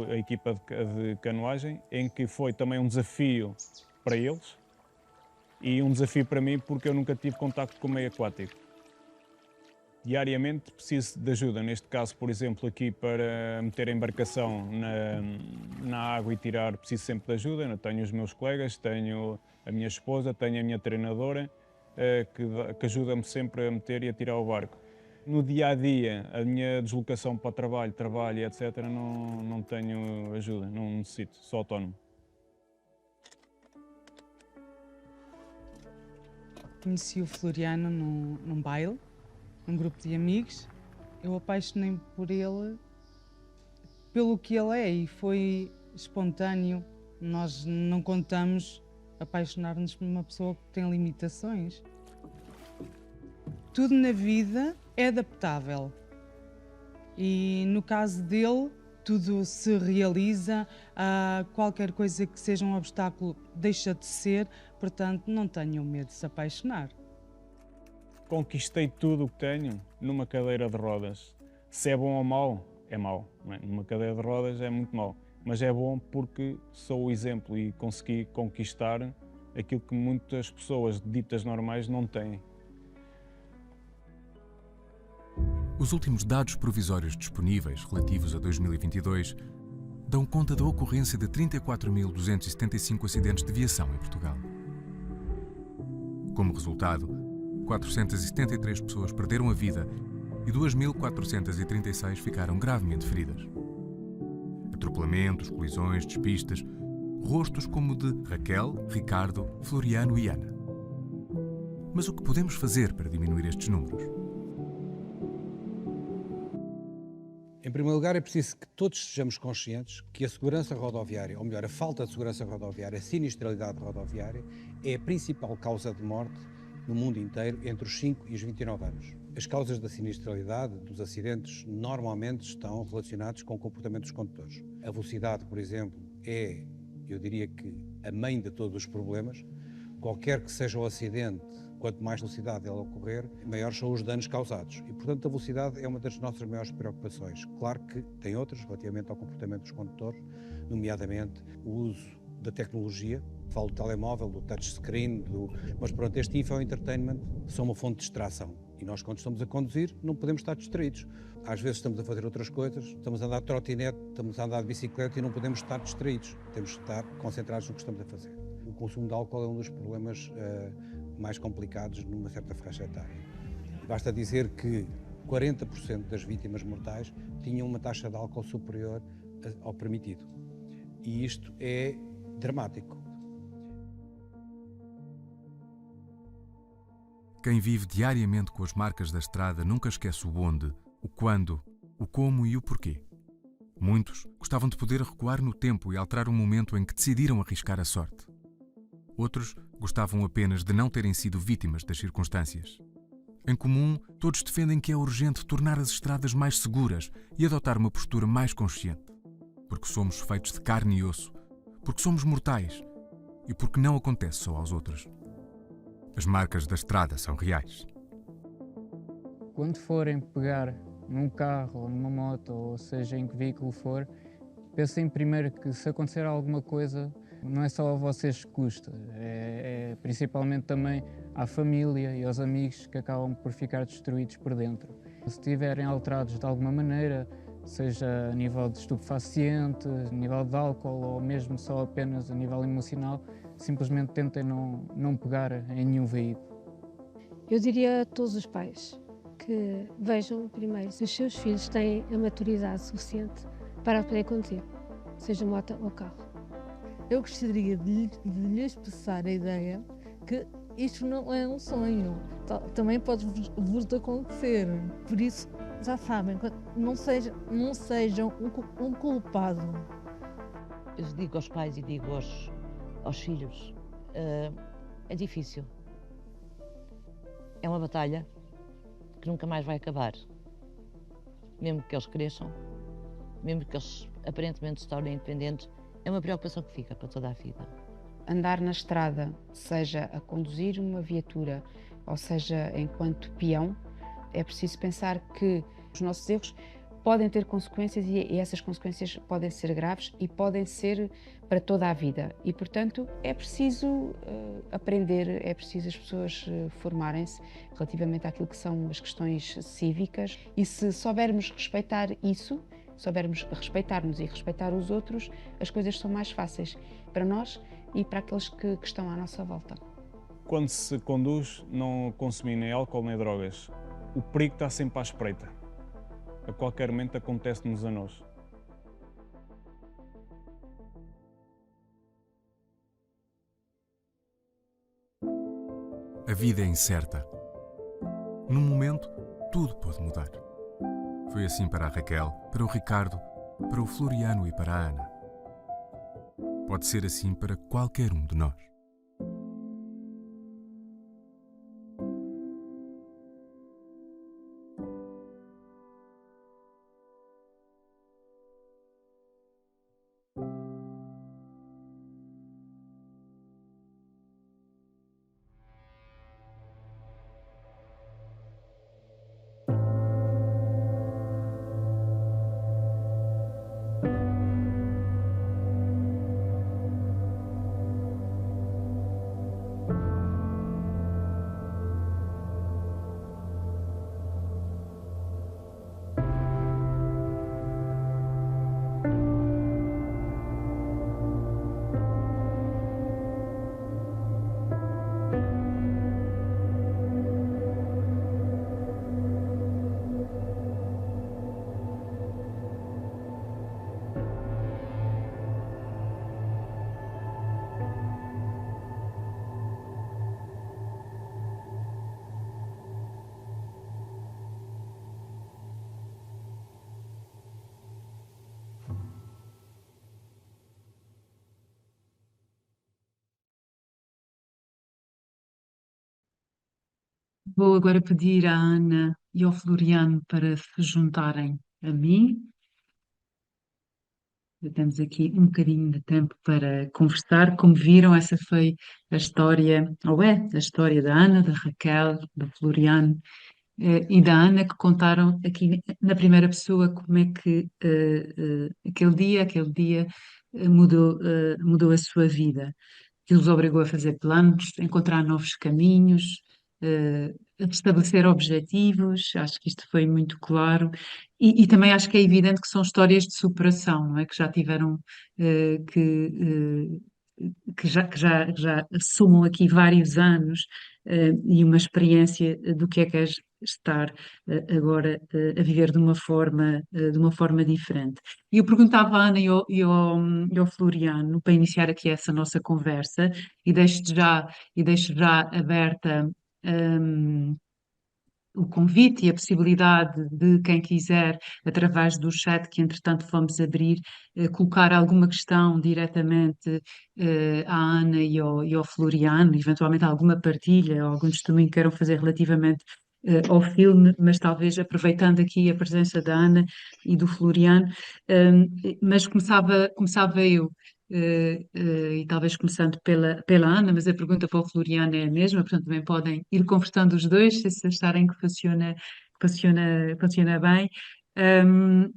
a equipa de canoagem, em que foi também um desafio para eles e um desafio para mim porque eu nunca tive contacto com o meio aquático. Diariamente preciso de ajuda, neste caso, por exemplo, aqui para meter a embarcação na água e tirar, preciso sempre de ajuda. Eu tenho os meus colegas, tenho a minha esposa, tenho a minha treinadora, que ajuda-me sempre a meter e a tirar o barco. No dia-a-dia, a minha deslocação para o trabalho, etc., não tenho ajuda, não necessito, sou autónomo. Conheci o Floriano num baile, num grupo de amigos. Eu apaixonei-me por ele, pelo que ele é, e foi espontâneo. Nós não contamos apaixonar-nos por uma pessoa que tem limitações. Tudo na vida é adaptável e, no caso dele, tudo se realiza, qualquer coisa que seja um obstáculo deixa de ser, portanto não tenham medo de se apaixonar. Conquistei tudo o que tenho numa cadeira de rodas. Se é bom ou mau, é mau. Não é? Numa cadeira de rodas é muito mau, mas é bom porque sou o exemplo e consegui conquistar aquilo que muitas pessoas ditas normais não têm. Os últimos dados provisórios disponíveis, relativos a 2022, dão conta da ocorrência de 34.275 acidentes de viação em Portugal. Como resultado, 473 pessoas perderam a vida e 2.436 ficaram gravemente feridas. Atropelamentos, colisões, despistas, rostos como o de Raquel, Ricardo, Floriano e Ana. Mas o que podemos fazer para diminuir estes números? Em primeiro lugar, é preciso que todos sejamos conscientes que a segurança rodoviária, ou melhor, a falta de segurança rodoviária, a sinistralidade rodoviária, é a principal causa de morte no mundo inteiro entre os 5 e os 29 anos. As causas da sinistralidade, dos acidentes, normalmente estão relacionadas com o comportamento dos condutores. A velocidade, por exemplo, é, eu diria que, a mãe de todos os problemas. Qualquer que seja o acidente, quanto mais velocidade ele ocorrer, maiores são os danos causados. E, portanto, a velocidade é uma das nossas maiores preocupações. Claro que tem outras relativamente ao comportamento dos condutores, nomeadamente o uso da tecnologia. Falo do telemóvel, do touchscreen, mas pronto, este infoentertainment são uma fonte de distração. E nós, quando estamos a conduzir, não podemos estar distraídos. Às vezes estamos a fazer outras coisas, estamos a andar de trotinete, estamos a andar de bicicleta e não podemos estar distraídos. Temos de estar concentrados no que estamos a fazer. O consumo de álcool é um dos problemas mais complicados numa certa faixa etária. Basta dizer que 40% das vítimas mortais tinham uma taxa de álcool superior ao permitido. E isto é dramático. Quem vive diariamente com as marcas da estrada nunca esquece o onde, o quando, o como e o porquê. Muitos gostavam de poder recuar no tempo e alterar o momento em que decidiram arriscar a sorte. Outros gostavam apenas de não terem sido vítimas das circunstâncias. Em comum, todos defendem que é urgente tornar as estradas mais seguras e adotar uma postura mais consciente. Porque somos feitos de carne e osso, porque somos mortais e porque não acontece só aos outros. As marcas da estrada são reais. Quando forem pegar num carro ou numa moto, ou seja, em que veículo for, pensem primeiro que se acontecer alguma coisa, não é só a vocês que custa, é principalmente também à família e aos amigos que acabam por ficar destruídos por dentro. Se estiverem alterados de alguma maneira, seja a nível de estupefaciente, a nível de álcool ou mesmo só apenas a nível emocional, simplesmente tentem não pegar em nenhum veículo. Eu diria a todos os pais que vejam primeiro se os seus filhos têm a maturidade suficiente para poder conduzir, seja moto ou carro. Eu gostaria de lhes passar a ideia que isto não é um sonho, também pode vos acontecer, por isso já sabem, não sejam um culpado. Eu digo aos pais e digo aos filhos, é difícil. É uma batalha que nunca mais vai acabar. Mesmo que eles cresçam, mesmo que eles aparentemente se tornem independentes, é uma preocupação que fica para toda a vida. Andar na estrada, seja a conduzir uma viatura, ou seja enquanto peão, é preciso pensar que os nossos erros podem ter consequências e essas consequências podem ser graves e podem ser para toda a vida. E, portanto, é preciso aprender, é preciso as pessoas formarem-se relativamente àquilo que são as questões cívicas e se soubermos respeitar isso, soubermos respeitar-nos e respeitar os outros, as coisas são mais fáceis para nós e para aqueles que estão à nossa volta. Quando se conduz, não consumir nem álcool nem drogas. O perigo está sempre à espreita. A qualquer momento acontece-nos a nós. A vida é incerta. Num momento, tudo pode mudar. Foi assim para a Raquel, para o Ricardo, para o Floriano e para a Ana. Pode ser assim para qualquer um de nós. Vou agora pedir à Ana e ao Floriano para se juntarem a mim. Temos aqui um bocadinho de tempo para conversar. Como viram, essa foi a história, ou é a história da Ana, da Raquel, do Floriano e da Ana, que contaram aqui na primeira pessoa como é que aquele dia mudou a sua vida, que os obrigou a fazer planos, a encontrar novos caminhos, a estabelecer objetivos. Acho que isto foi muito claro. E também acho que é evidente que são histórias de superação, não é? Que já tiveram, eh, que, que já somam aqui vários anos, e uma experiência do que é estar agora a viver de uma forma diferente. E eu perguntava à Ana e ao Floriano, para iniciar aqui essa nossa conversa, e deixo já aberta hum, o convite e a possibilidade de quem quiser, através do chat que entretanto vamos abrir, colocar alguma questão diretamente à Ana e ao Floriano, eventualmente alguma partilha ou algum testemunho que queiram fazer relativamente ao filme, mas talvez aproveitando aqui a presença da Ana e do Floriano. Mas começava eu. E talvez começando pela Ana, mas a pergunta para o Floriano é a mesma, portanto também podem ir conversando os dois, se acharem que funciona bem. Um,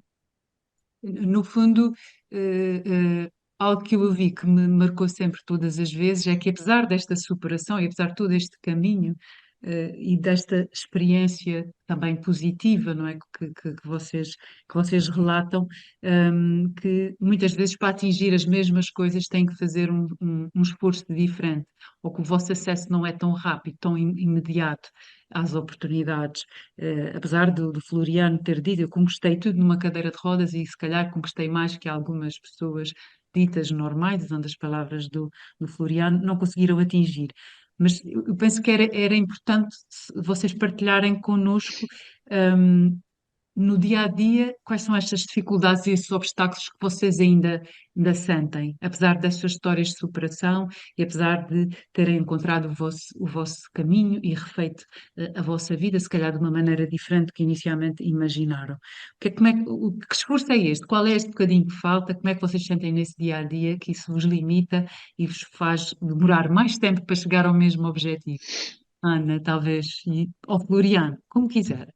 no fundo, eh, algo que eu ouvi que me marcou sempre todas as vezes é que apesar desta superação e apesar de todo este caminho, e desta experiência também positiva, não é? Que vocês relatam, que muitas vezes para atingir as mesmas coisas têm que fazer um esforço diferente, ou que o vosso acesso não é tão rápido, tão imediato às oportunidades. Apesar do Floriano ter dito, eu conquistei tudo numa cadeira de rodas e se calhar conquistei mais que algumas pessoas ditas normais, usando as palavras do Floriano, não conseguiram atingir. Mas eu penso que era importante vocês partilharem connosco, hum, no dia a dia, quais são estas dificuldades e esses obstáculos que vocês ainda sentem, apesar destas histórias de superação e apesar de terem encontrado o vosso caminho e refeito a vossa vida, se calhar de uma maneira diferente do que inicialmente imaginaram. Que esforço é este? Qual é este bocadinho que falta? Como é que vocês sentem nesse dia a dia que isso vos limita e vos faz demorar mais tempo para chegar ao mesmo objetivo? Ana, talvez, ou Floriano, como quiserem.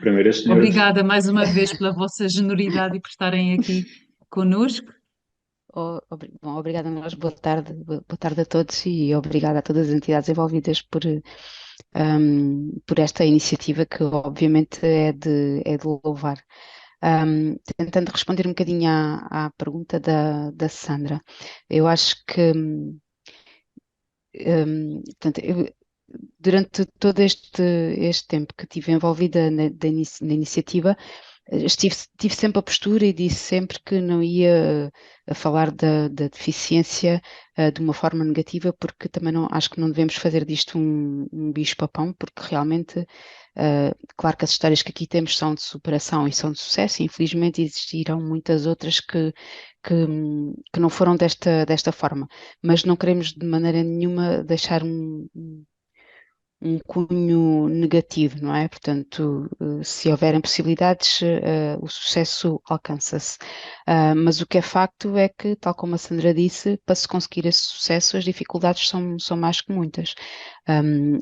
Primeiro, as senhoras. Obrigada mais uma vez pela vossa generosidade e por estarem aqui connosco. Bom, obrigada a nós, boa tarde a todos e obrigada a todas as entidades envolvidas por esta iniciativa que obviamente é de louvar. Tentando responder um bocadinho à pergunta da Sandra, eu acho que portanto, durante todo este tempo que estive envolvida na iniciativa, tive sempre a postura e disse sempre que não ia a falar da deficiência de uma forma negativa, porque também acho que não devemos fazer disto um bicho-papão, porque realmente, claro que as histórias que aqui temos são de superação e são de sucesso, e infelizmente existirão muitas outras que não foram desta forma, mas não queremos de maneira nenhuma deixar um cunho negativo, não é? Portanto, se houverem possibilidades, o sucesso alcança-se. Mas o que é facto é que, tal como a Sandra disse, para se conseguir esse sucesso, as dificuldades são mais que muitas.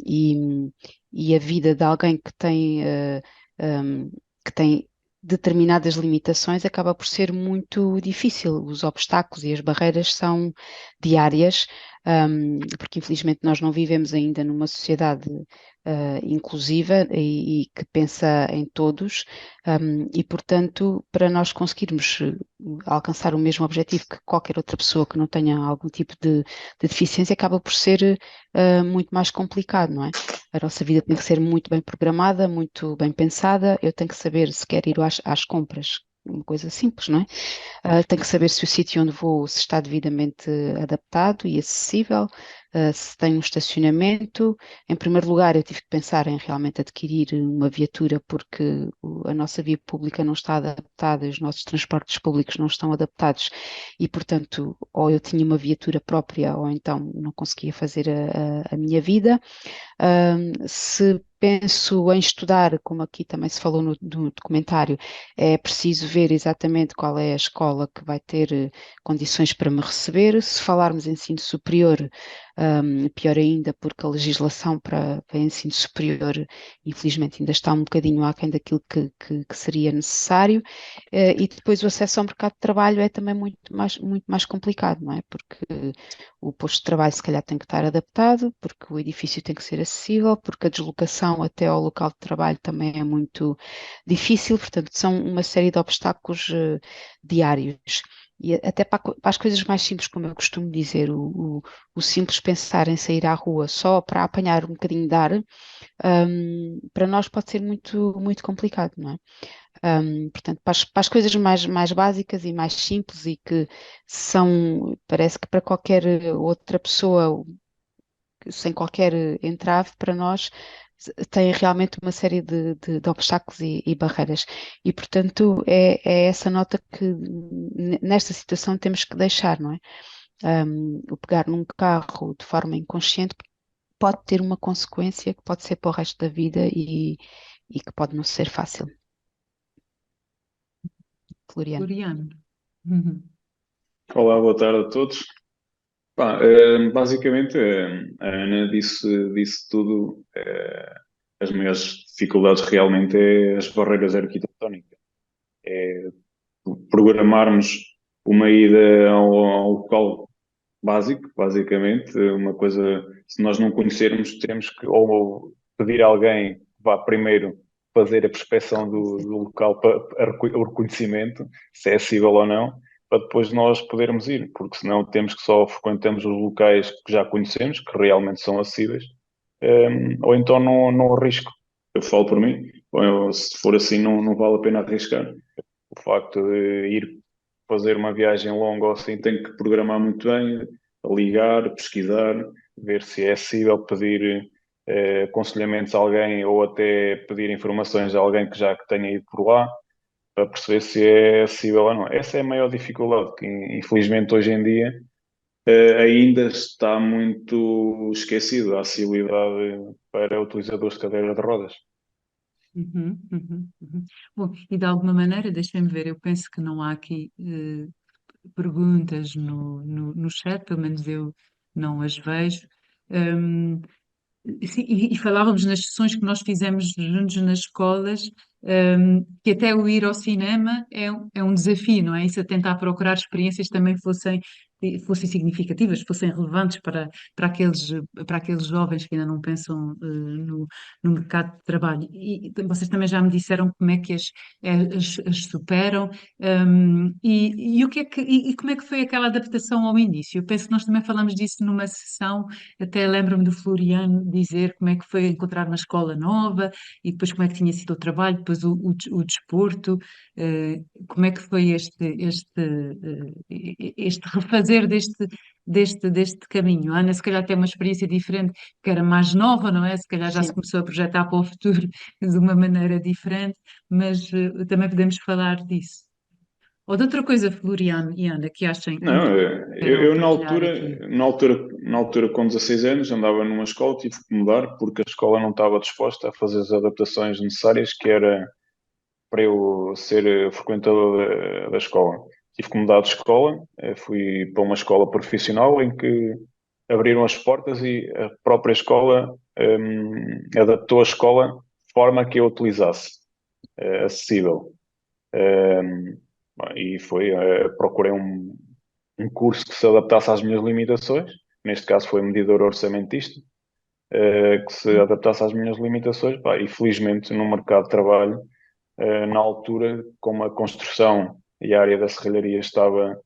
E a vida de alguém que tem determinadas limitações acaba por ser muito difícil. Os obstáculos e as barreiras são diárias, porque infelizmente nós não vivemos ainda numa sociedade inclusiva e que pensa em todos, e portanto, para nós conseguirmos alcançar o mesmo objetivo que qualquer outra pessoa que não tenha algum tipo de deficiência, acaba por ser muito mais complicado, não é? A nossa vida tem que ser muito bem programada, muito bem pensada. Eu tenho que saber se quero ir às compras, uma coisa simples, não é? Tenho que saber se o sítio onde vou se está devidamente adaptado e acessível, se tem um estacionamento. Em primeiro lugar, eu tive que pensar em realmente adquirir uma viatura, porque a nossa via pública não está adaptada, os nossos transportes públicos não estão adaptados e, portanto, ou eu tinha uma viatura própria ou então não conseguia fazer a minha vida. Se penso em estudar, como aqui também se falou no documentário, é preciso ver exatamente qual é a escola que vai ter condições para me receber. Se falarmos em ensino superior, pior ainda, porque a legislação para ensino superior, infelizmente, ainda está um bocadinho aquém daquilo que seria necessário. E depois o acesso ao mercado de trabalho é também muito mais complicado, não é? Porque o posto de trabalho se calhar tem que estar adaptado, porque o edifício tem que ser acessível, porque a deslocação até ao local de trabalho também é muito difícil, portanto são uma série de obstáculos diários. E até para as coisas mais simples, como eu costumo dizer, o simples pensar em sair à rua só para apanhar um bocadinho de ar, para nós pode ser muito, muito complicado, não é? Portanto, para as coisas mais básicas e mais simples e que parece que para qualquer outra pessoa, sem qualquer entrave, para nós tem realmente uma série de obstáculos e barreiras. E, portanto, é essa nota que nesta situação temos que deixar, não é? O pegar num carro de forma inconsciente pode ter uma consequência que pode ser para o resto da vida e que pode não ser fácil. Floriano. Olá, boa tarde a todos. Basicamente, a Ana disse tudo. As maiores dificuldades realmente é as barreiras arquitetónicas. É programarmos uma ida ao local básico, basicamente, uma coisa Se nós não conhecermos, temos que ou pedir a alguém que vá primeiro fazer a prospeção do local para o reconhecimento, se é acessível ou não, para depois nós podermos ir, porque senão temos que só frequentamos os locais que já conhecemos, que realmente são acessíveis, ou então não arrisco. Eu falo por mim, ou se for assim não vale a pena arriscar. O facto de ir fazer uma viagem longa ou assim, tenho que programar muito bem, ligar, pesquisar, ver se é acessível, pedir aconselhamentos a alguém ou até pedir informações a alguém que já tenha ido por lá, para perceber se é acessível ou não. Essa é a maior dificuldade, que infelizmente hoje em dia ainda está muito esquecido, a acessibilidade para utilizadores de cadeira de rodas. Bom, e de alguma maneira, deixem-me ver, eu penso que não há aqui perguntas no chat, pelo menos eu não as vejo. Hum, sim, e falávamos nas sessões que nós fizemos juntos nas escolas, que até o ir ao cinema é um desafio, não é? Isso a tentar procurar experiências que também fossem significativas, fossem relevantes para aqueles jovens que ainda não pensam no mercado de trabalho. E vocês também já me disseram como é que as superam, e o que é e como é que foi aquela adaptação ao início? Eu penso que nós também falamos disso numa sessão, até lembro-me do Floriano dizer como é que foi encontrar uma escola nova e depois como é que tinha sido o trabalho, depois o desporto, como é que foi este refazer deste caminho. A Ana, se calhar, tem uma experiência diferente, que era mais nova, não é? Se calhar já se Sim. começou a projetar para o futuro de uma maneira diferente, mas também podemos falar disso. Ou de outra coisa, Floriano e Ana, que achem Não, que queiram eu partilhar aqui. na altura com 16 anos andava numa escola, tive que mudar porque a escola não estava disposta a fazer as adaptações necessárias que era para eu ser frequentador da escola. Tive que mudar de escola, fui para uma escola profissional em que abriram as portas e a própria escola adaptou a escola de forma que eu utilizasse, acessível. E procurei um curso que se adaptasse às minhas limitações, neste caso foi medidor orçamentista, que se adaptasse às minhas limitações, e felizmente no mercado de trabalho, na altura, como a construção e a área da serralharia estava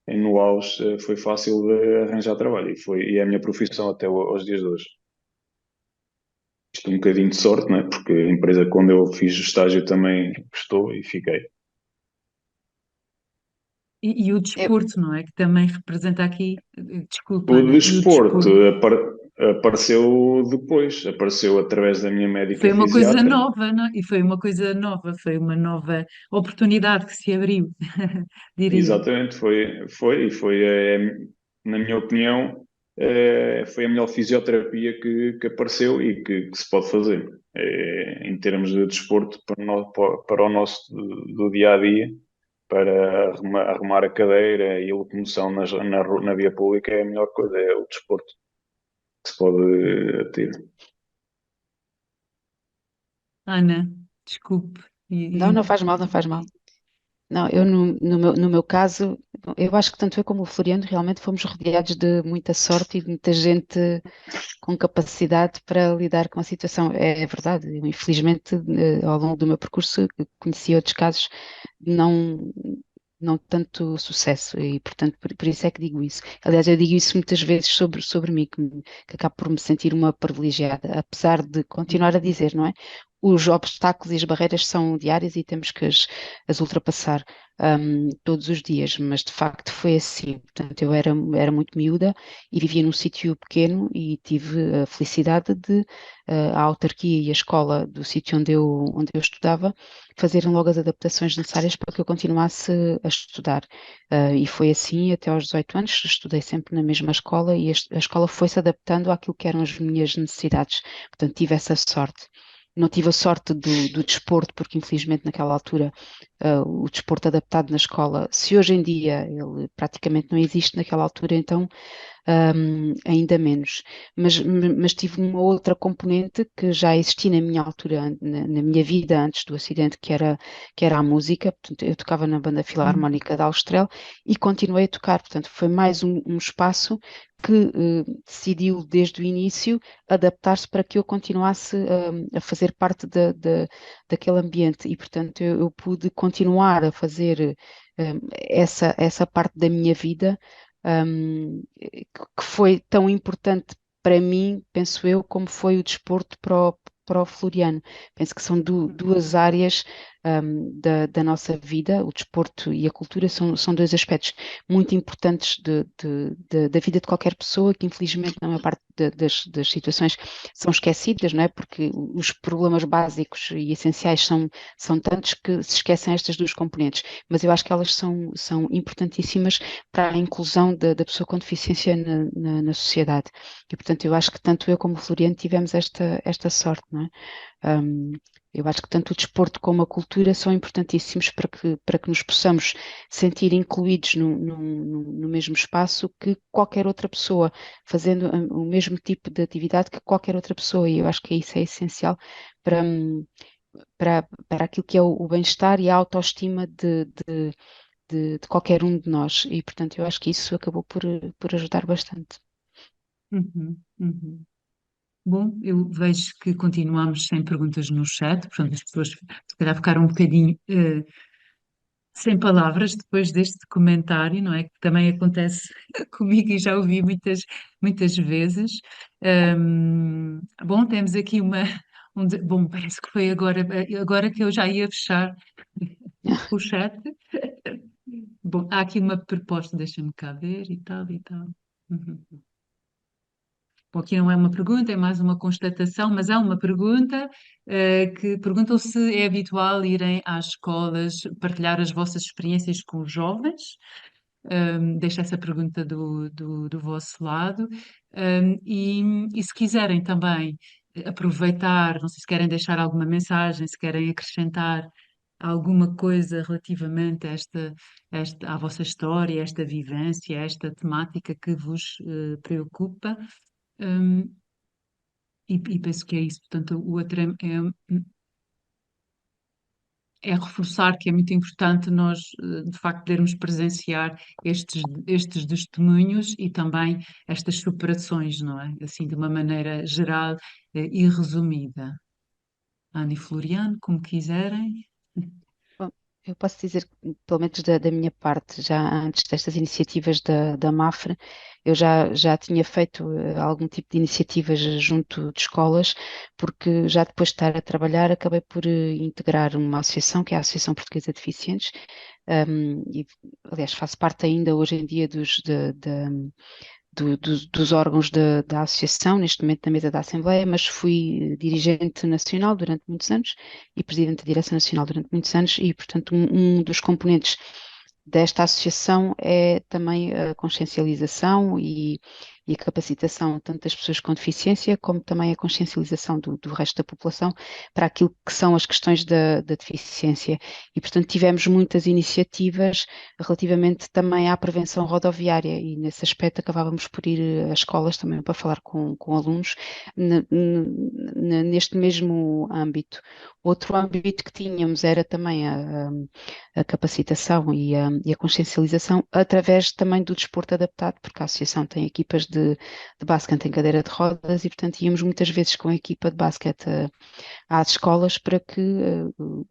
no auge, foi fácil de arranjar trabalho e é a minha profissão até aos dias de hoje. Isto um bocadinho de sorte, não é? Porque a empresa, quando eu fiz o estágio, também gostou e fiquei. E o desporto, não é? Que também representa aqui, desculpa, O Ana, e o desporto desporto. apareceu depois, apareceu através da minha médica Foi uma coisa fisiatra. nova, não? E foi uma coisa nova, foi uma nova oportunidade que se abriu, diria. Exatamente, na minha opinião, foi a melhor fisioterapia que apareceu e que se pode fazer. Em termos de desporto para o nosso do dia a dia, para arrumar a cadeira e a locomoção na via pública, é a melhor coisa, é o desporto que se pode ter. Ana, desculpe. Não faz mal, não faz mal. Não, eu no meu caso, eu acho que tanto eu como o Floriano realmente fomos rodeados de muita sorte e de muita gente com capacidade para lidar com a situação. É verdade, eu, infelizmente, ao longo do meu percurso, conheci outros casos de não tanto sucesso e, portanto, por isso é que digo isso. Aliás, eu digo isso muitas vezes sobre mim, que acabo por me sentir uma privilegiada, apesar de continuar a dizer, não é? Os obstáculos e as barreiras são diárias e temos que as ultrapassar todos os dias, mas de facto foi assim. Portanto, eu era muito miúda e vivia num sítio pequeno e tive a felicidade de a autarquia e a escola do sítio onde eu estudava fazerem logo as adaptações necessárias para que eu continuasse a estudar. E foi assim até aos 18 anos, estudei sempre na mesma escola e a escola foi-se adaptando àquilo que eram as minhas necessidades. Portanto, tive essa sorte. Não tive a sorte do desporto, porque infelizmente naquela altura o desporto adaptado na escola, se hoje em dia ele praticamente não existe, naquela altura então ainda menos. Mas tive uma outra componente que já existia na minha altura, na minha vida antes do acidente, que era a música. Portanto, eu tocava na Banda Filarmónica de Alstrel e continuei a tocar. Portanto, foi mais um espaço que decidiu desde o início adaptar-se para que eu continuasse a fazer parte daquele ambiente e, portanto, eu pude continuar a fazer essa parte da minha vida que foi tão importante para mim, penso eu, como foi o desporto para o Floriano. Penso que são duas áreas da nossa vida, o desporto e a cultura, são dois aspectos muito importantes da vida de qualquer pessoa, que infelizmente na maior parte das situações são esquecidas, não é? Porque os problemas básicos e essenciais são tantos que se esquecem estas duas componentes, mas eu acho que elas são importantíssimas para a inclusão da pessoa com deficiência na sociedade. E, portanto, eu acho que tanto eu como o Floriano tivemos esta sorte, não é? Eu acho que tanto o desporto como a cultura são importantíssimos para que nos possamos sentir incluídos no mesmo espaço que qualquer outra pessoa, fazendo o mesmo tipo de atividade que qualquer outra pessoa. E eu acho que isso é essencial para aquilo que é o bem-estar e a autoestima de qualquer um de nós. E, portanto, eu acho que isso acabou por ajudar bastante. Uhum, uhum. Bom, eu vejo que continuamos sem perguntas no chat, portanto as pessoas se calhar ficaram um bocadinho sem palavras depois deste comentário, não é? Que também acontece comigo e já ouvi muitas vezes. Bom, temos aqui bom, parece que foi agora que eu já ia fechar o chat. Bom, há aqui uma proposta, deixa-me cá ver e tal e tal. Uhum. Bom, aqui não é uma pergunta, é mais uma constatação, mas há uma pergunta que perguntam se é habitual irem às escolas partilhar as vossas experiências com os jovens. Deixo essa pergunta do vosso lado. E se quiserem também aproveitar, não sei se querem deixar alguma mensagem, se querem acrescentar alguma coisa relativamente à vossa história, esta vivência, esta temática que vos preocupa. Hum, e penso que é isso. Portanto, o outro é reforçar que é muito importante nós, de facto, podermos presenciar estes testemunhos e também estas superações, não é? Assim, de uma maneira geral, e resumida. Ana e Floriano, como quiserem. Bom, eu posso dizer, pelo menos da minha parte, já antes destas iniciativas da MAFRE, eu já tinha feito algum tipo de iniciativas junto de escolas, porque já depois de estar a trabalhar, acabei por integrar uma associação, que é a Associação Portuguesa de Deficientes, e, aliás, faço parte ainda hoje em dia dos órgãos da associação, neste momento na mesa da Assembleia, mas fui dirigente nacional durante muitos anos e presidente da direção nacional durante muitos anos e, portanto, um dos componentes desta associação é também a consciencialização e a capacitação tanto das pessoas com deficiência como também a consciencialização do resto da população para aquilo que são as questões da deficiência. E, portanto, tivemos muitas iniciativas relativamente também à prevenção rodoviária e, nesse aspecto, acabávamos por ir às escolas também para falar com alunos neste mesmo âmbito. Outro âmbito que tínhamos era também a capacitação e a consciencialização através também do desporto adaptado, porque a associação tem equipas de basquete em cadeira de rodas e, portanto, íamos muitas vezes com a equipa de basquete às escolas para que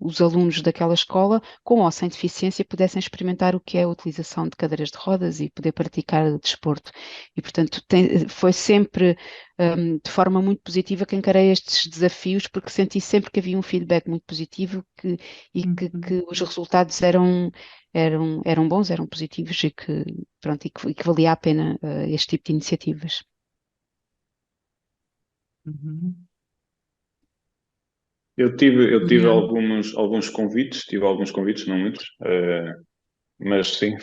os alunos daquela escola, com ou sem deficiência, pudessem experimentar o que é a utilização de cadeiras de rodas e poder praticar desporto. E, portanto, foi sempre de forma muito positiva que encarei estes desafios, porque senti sempre que havia um feedback muito positivo que os resultados eram bons, eram positivos e que valia a pena este tipo de iniciativas. Uhum. Eu tive Floriano? alguns convites, não muitos, mas sim,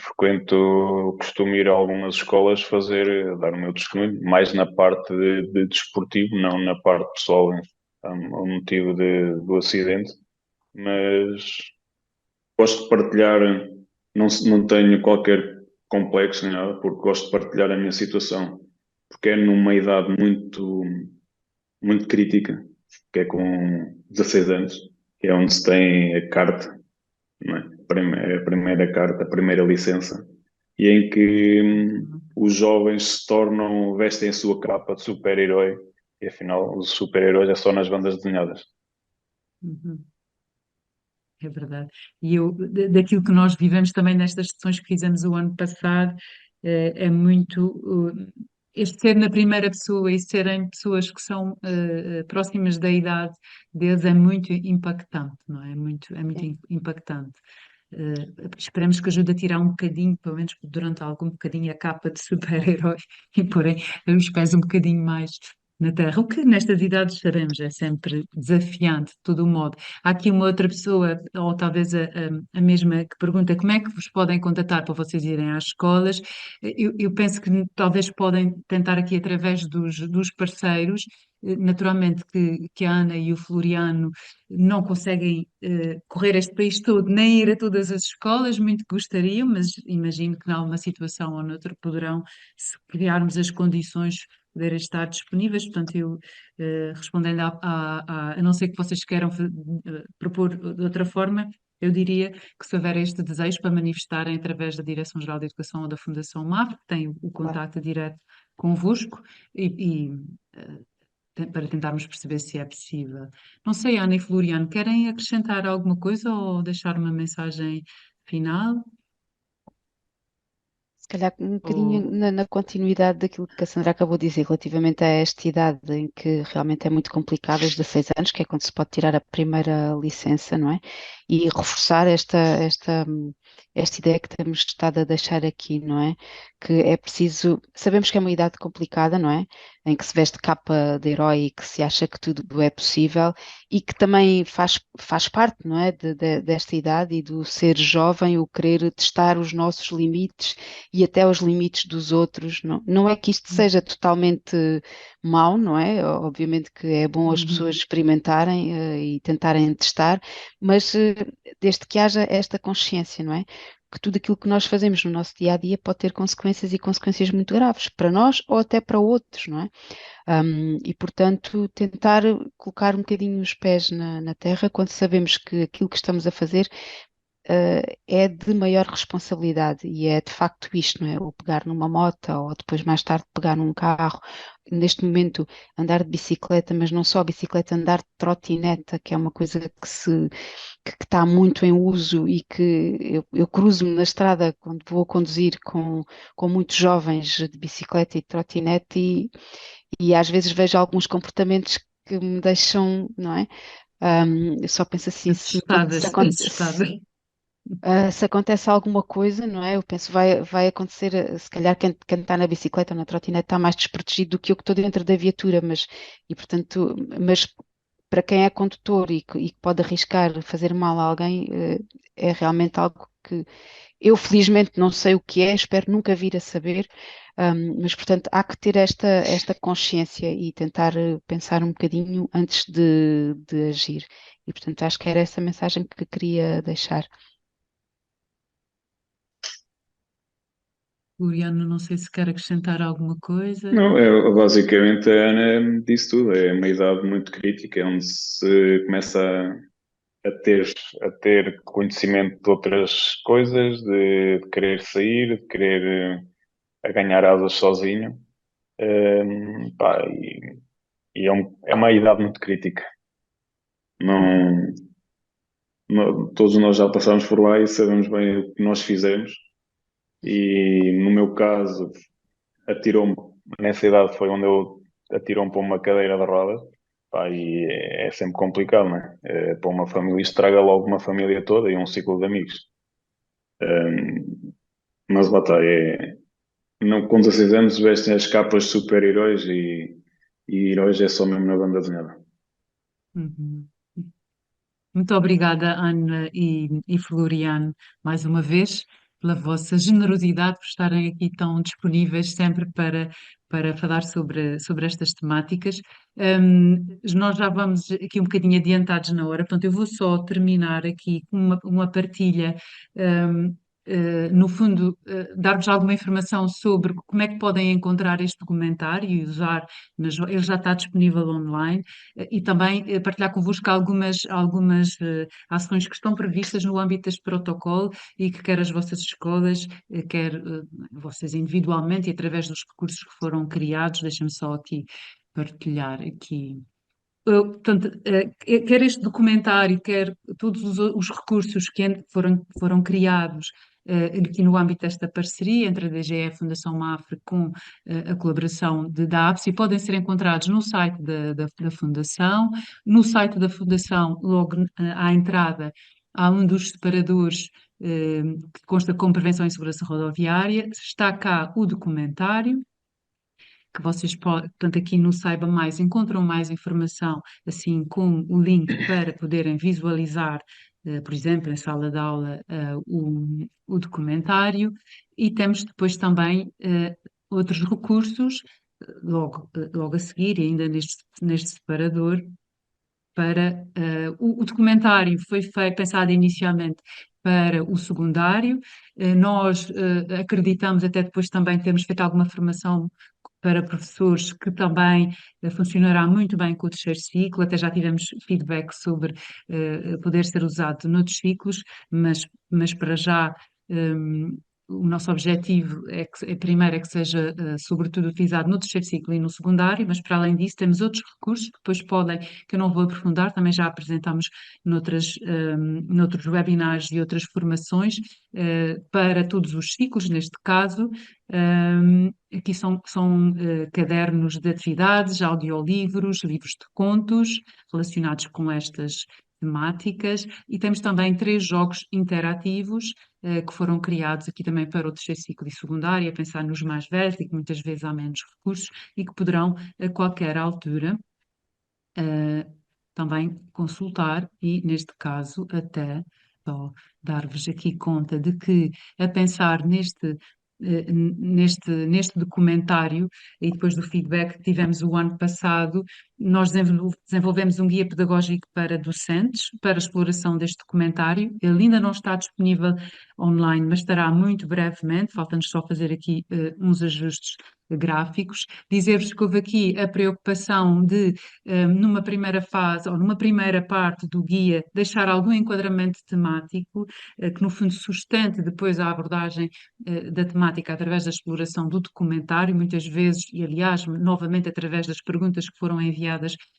costumo ir a algumas escolas dar o meu testemunho, mais na parte de desportivo, não na parte pessoal, ao motivo do acidente, mas gosto de partilhar, não tenho qualquer complexo nem nada, porque gosto de partilhar a minha situação, porque é numa idade muito, muito crítica, que é com 16 anos, que é onde se tem a carta, não é? A primeira carta, a primeira licença, e em que os jovens se tornam, vestem a sua capa de super-herói e afinal os super-heróis é só nas bandas desenhadas. Uhum. É verdade. E daquilo que nós vivemos também nestas sessões que fizemos o ano passado, é muito este ser na primeira pessoa e serem pessoas que são próximas da idade deles é muito impactante, não é? É muito impactante. Esperemos que ajude a tirar um bocadinho, pelo menos durante algum bocadinho, a capa de super-herói e porem os pés um bocadinho mais na terra. O que nestas idades sabemos é sempre desafiante, de todo o modo. Há aqui uma outra pessoa, ou talvez a mesma, que pergunta como é que vos podem contatar para vocês irem às escolas. Eu penso que talvez podem tentar aqui através dos parceiros. Naturalmente que a Ana e o Floriano não conseguem correr este país todo, nem ir a todas as escolas, muito gostariam, mas imagino que em alguma situação ou noutra poderão, se criarmos as condições, poder estar disponíveis. Portanto, eu respondendo a não ser que vocês queiram propor de outra forma, eu diria que se houver este desejo para manifestarem através da Direção-Geral de Educação ou da Fundação MAF, que tem o contacto direto convosco para tentarmos perceber se é possível. Não sei, Ana e Floriano, querem acrescentar alguma coisa ou deixar uma mensagem final? Se calhar um bocadinho Ou... na continuidade daquilo que a Sandra acabou de dizer relativamente a esta idade em que realmente é muito complicado, os 16 anos, que é quando se pode tirar a primeira licença, não é? E reforçar esta ideia que temos estado a deixar aqui, não é? Que é preciso, sabemos que é uma idade complicada, não é? Em que se veste capa de herói e que se acha que tudo é possível e que também faz parte, não é? Desta idade e do ser jovem, o querer testar os nossos limites e até os limites dos outros. Não é que isto seja totalmente mau, não é? Obviamente que é bom as pessoas experimentarem e tentarem testar, mas desde que haja esta consciência, não é? Que tudo aquilo que nós fazemos no nosso dia a dia pode ter consequências e consequências muito graves para nós ou até para outros, não é? E portanto, tentar colocar um bocadinho os pés na terra quando sabemos que aquilo que estamos a fazer é de maior responsabilidade e é de facto isto, não é? O pegar numa moto ou depois mais tarde pegar num carro, neste momento andar de bicicleta, mas não só bicicleta, andar de trotineta, que é uma coisa que está muito em uso e que eu cruzo-me na estrada quando vou conduzir com muitos jovens de bicicleta e de trotinete e às vezes vejo alguns comportamentos que me deixam, não é? Eu só penso assim, se acontece alguma coisa, não é? Eu penso, vai acontecer, se calhar quem está na bicicleta ou na trotinete está mais desprotegido do que eu que estou dentro da viatura, mas para quem é condutor e que pode arriscar fazer mal a alguém, é realmente algo que eu felizmente não sei o que é, espero nunca vir a saber, mas portanto há que ter esta consciência e tentar pensar um bocadinho antes de agir. E portanto acho que era essa mensagem que queria deixar. Floriano, não sei se quer acrescentar alguma coisa. Não, basicamente a Ana disse tudo, é uma idade muito crítica, é onde se começa a ter conhecimento de outras coisas, de querer sair, de querer a ganhar asas sozinho. Pá, e é uma idade muito crítica. Todos nós já passamos por lá e sabemos bem o que nós fizemos. E no meu caso, atirou-me, nessa idade foi onde atirou-me para uma cadeira de rodas. Pá, e é sempre complicado, não é? Para uma família, estraga logo uma família toda e um ciclo de amigos. Mas lá está, não, com 16 anos vestem as capas de super-heróis e heróis é só mesmo na banda desenhada. Uhum. Muito obrigada, Ana e Floriano, mais uma vez, pela vossa generosidade, por estarem aqui tão disponíveis sempre para falar sobre estas temáticas. Nós já vamos aqui um bocadinho adiantados na hora, portanto, eu vou só terminar aqui com uma partilha. no fundo, dar-vos alguma informação sobre como é que podem encontrar este documentário e usar, ele já está disponível online, e também partilhar convosco algumas ações que estão previstas no âmbito deste protocolo e que quer as vossas escolas, quer vocês individualmente e através dos recursos que foram criados, deixem-me só aqui partilhar aqui. Portanto, quer este documentário, quer todos os recursos que foram criados aqui no âmbito desta parceria entre a DGE e a Fundação Mafre com a colaboração da APSI, podem ser encontrados no site da Fundação. No site da Fundação, logo à entrada, há um dos separadores que consta com prevenção e segurança rodoviária. Está cá o documentário, que vocês podem, portanto, aqui no Saiba Mais encontram mais informação, assim como o link para poderem visualizar, por exemplo, em sala de aula, o documentário, e temos depois também outros recursos, logo a seguir, e ainda neste separador, para o documentário foi pensado inicialmente para o secundário. Nós acreditamos, até depois também termos feito alguma formação para professores, que também funcionará muito bem com o terceiro ciclo. Até já tivemos feedback sobre poder ser usado noutros ciclos, mas para já o nosso objetivo primeiro é que seja sobretudo utilizado no terceiro ciclo e no secundário, mas para além disso temos outros recursos que depois podem, que eu não vou aprofundar, também já apresentamos noutros webinars e outras formações para todos os ciclos, neste caso. Aqui são cadernos de atividades, audiolivros, livros de contos relacionados com estas temáticas, e temos também 3 jogos interativos que foram criados aqui também para o terceiro ciclo e secundário, a pensar nos mais velhos e que muitas vezes há menos recursos e que poderão a qualquer altura também consultar e, neste caso, até só dar-vos aqui conta de que, a pensar neste documentário, e depois do feedback que tivemos o ano passado, nós desenvolvemos um guia pedagógico para docentes, para a exploração deste documentário. Ele ainda não está disponível online, mas estará muito brevemente. Falta-nos só fazer aqui uns ajustes gráficos. Dizer-vos que houve aqui a preocupação de, numa primeira fase, ou numa primeira parte do guia, deixar algum enquadramento temático, que no fundo sustente depois a abordagem da temática através da exploração do documentário, muitas vezes, e aliás, novamente através das perguntas que foram enviadas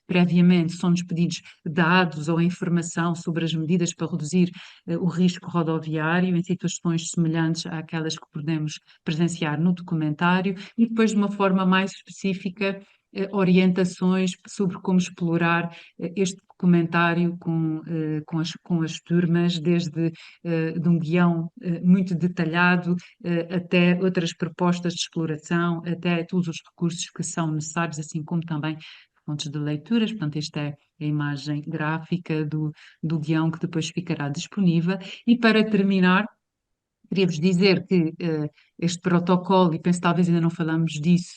previamente, são-nos pedidos dados ou informação sobre as medidas para reduzir o risco rodoviário em situações semelhantes àquelas que podemos presenciar no documentário, e depois de uma forma mais específica orientações sobre como explorar este documentário com as turmas, desde de um guião muito detalhado até outras propostas de exploração, até todos os recursos que são necessários, assim como também fontes de leituras. Portanto, esta é a imagem gráfica do guião que depois ficará disponível. E para terminar, queria-vos dizer que este protocolo, e penso que talvez ainda não falamos disso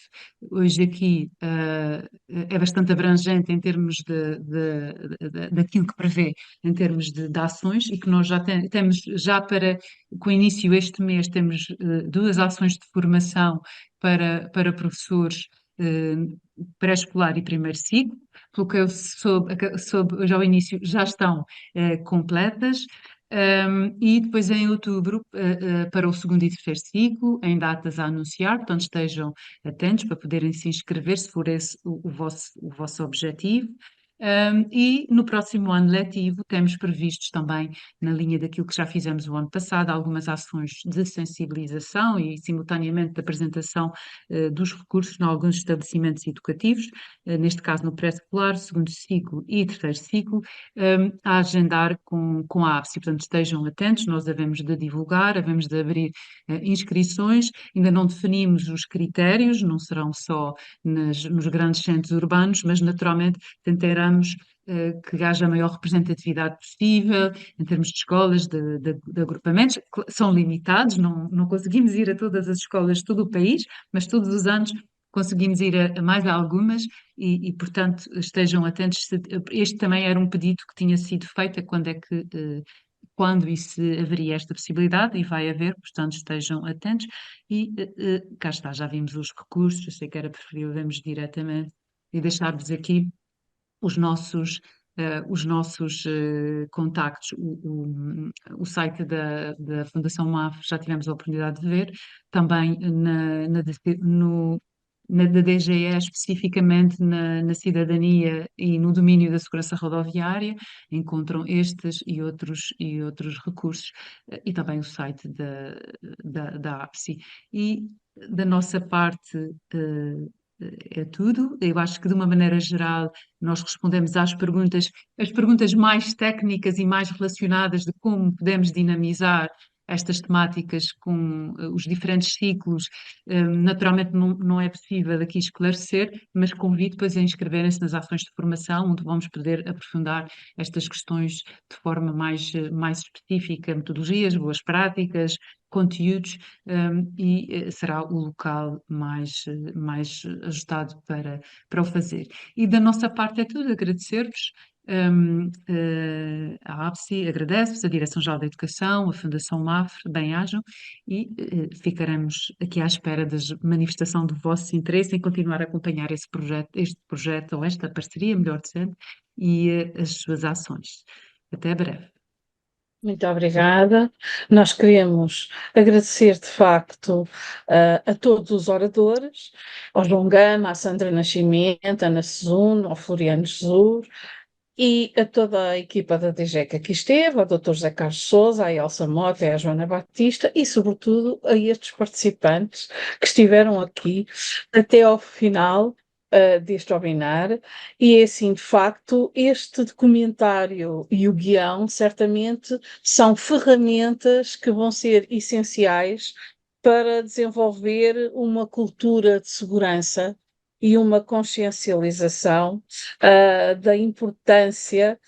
hoje aqui, é bastante abrangente em termos daquilo que prevê, em termos de ações, e que nós já temos, já com o início este mês, temos 2 ações de formação para professores pré-escolar e primeiro ciclo, pelo que eu soube hoje ao início, já estão completas. E depois em outubro para o segundo e terceiro ciclo, em datas a anunciar, portanto estejam atentos para poderem se inscrever, se for esse o vosso objetivo. E no próximo ano letivo temos previstos também, na linha daquilo que já fizemos o ano passado, algumas ações de sensibilização e simultaneamente de apresentação dos recursos em alguns estabelecimentos educativos, neste caso no pré-escolar, segundo ciclo e terceiro ciclo, a agendar com a APSI. Portanto, estejam atentos, nós havemos de divulgar, havemos de abrir inscrições, ainda não definimos os critérios, não serão só nos grandes centros urbanos, mas naturalmente tentaremos que haja a maior representatividade possível, em termos de escolas, de agrupamentos, que são limitados, não conseguimos ir a todas as escolas de todo o país, mas todos os anos conseguimos ir a mais algumas e, portanto, estejam atentos. Este também era um pedido que tinha sido feito, quando é que quando e se haveria esta possibilidade, e vai haver, portanto estejam atentos. E cá está, já vimos os recursos, eu sei que era preferível vermos diretamente e deixar-vos aqui os nossos contactos. O site da Fundação MAF já tivemos a oportunidade de ver, também na da DGE, especificamente na cidadania e no domínio da segurança rodoviária, encontram estes e outros recursos, e também o site da APSI. E da nossa parte, é tudo. Eu acho que, de uma maneira geral, nós respondemos às perguntas, as perguntas mais técnicas e mais relacionadas de como podemos dinamizar estas temáticas com os diferentes ciclos. Naturalmente não é possível aqui esclarecer, mas convido depois a inscreverem-se nas ações de formação, onde vamos poder aprofundar estas questões de forma mais específica, metodologias, boas práticas, conteúdos, e será o local mais ajustado para o fazer. E da nossa parte é tudo, agradecer-vos. A APSI agradece-vos, a Direção-Geral da Educação, a Fundação MAFRE, bem-ajam, e ficaremos aqui à espera da manifestação do vosso interesse em continuar a acompanhar este projeto, ou esta parceria, melhor dizendo, e as suas ações. Até breve. Muito obrigada. Nós queremos agradecer, de facto, a todos os oradores, ao João Gama, à Sandra Nascimento, à Ana Cesuno, ao Floriano Jesus e a toda a equipa da DGE que aqui esteve, ao Dr. José Carlos Sousa, à Elsa Mota e à Joana Batista e, sobretudo, a estes participantes que estiveram aqui até ao final deste webinar. E é assim, de facto, este documentário e o guião certamente são ferramentas que vão ser essenciais para desenvolver uma cultura de segurança e uma consciencialização da importância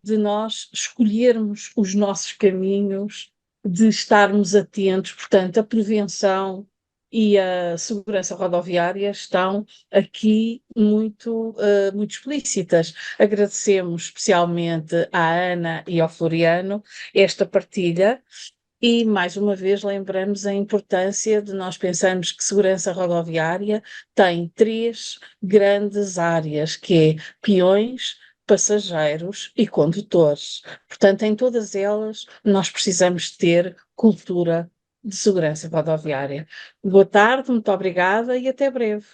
de nós escolhermos os nossos caminhos, de estarmos atentos. Portanto, a prevenção e a segurança rodoviária estão aqui muito explícitas. Agradecemos especialmente à Ana e ao Floriano esta partilha. E, mais uma vez, lembramos a importância de nós pensarmos que segurança rodoviária tem 3 grandes áreas, que é peões, passageiros e condutores. Portanto, em todas elas, nós precisamos ter cultura de segurança rodoviária. Boa tarde, muito obrigada e até breve.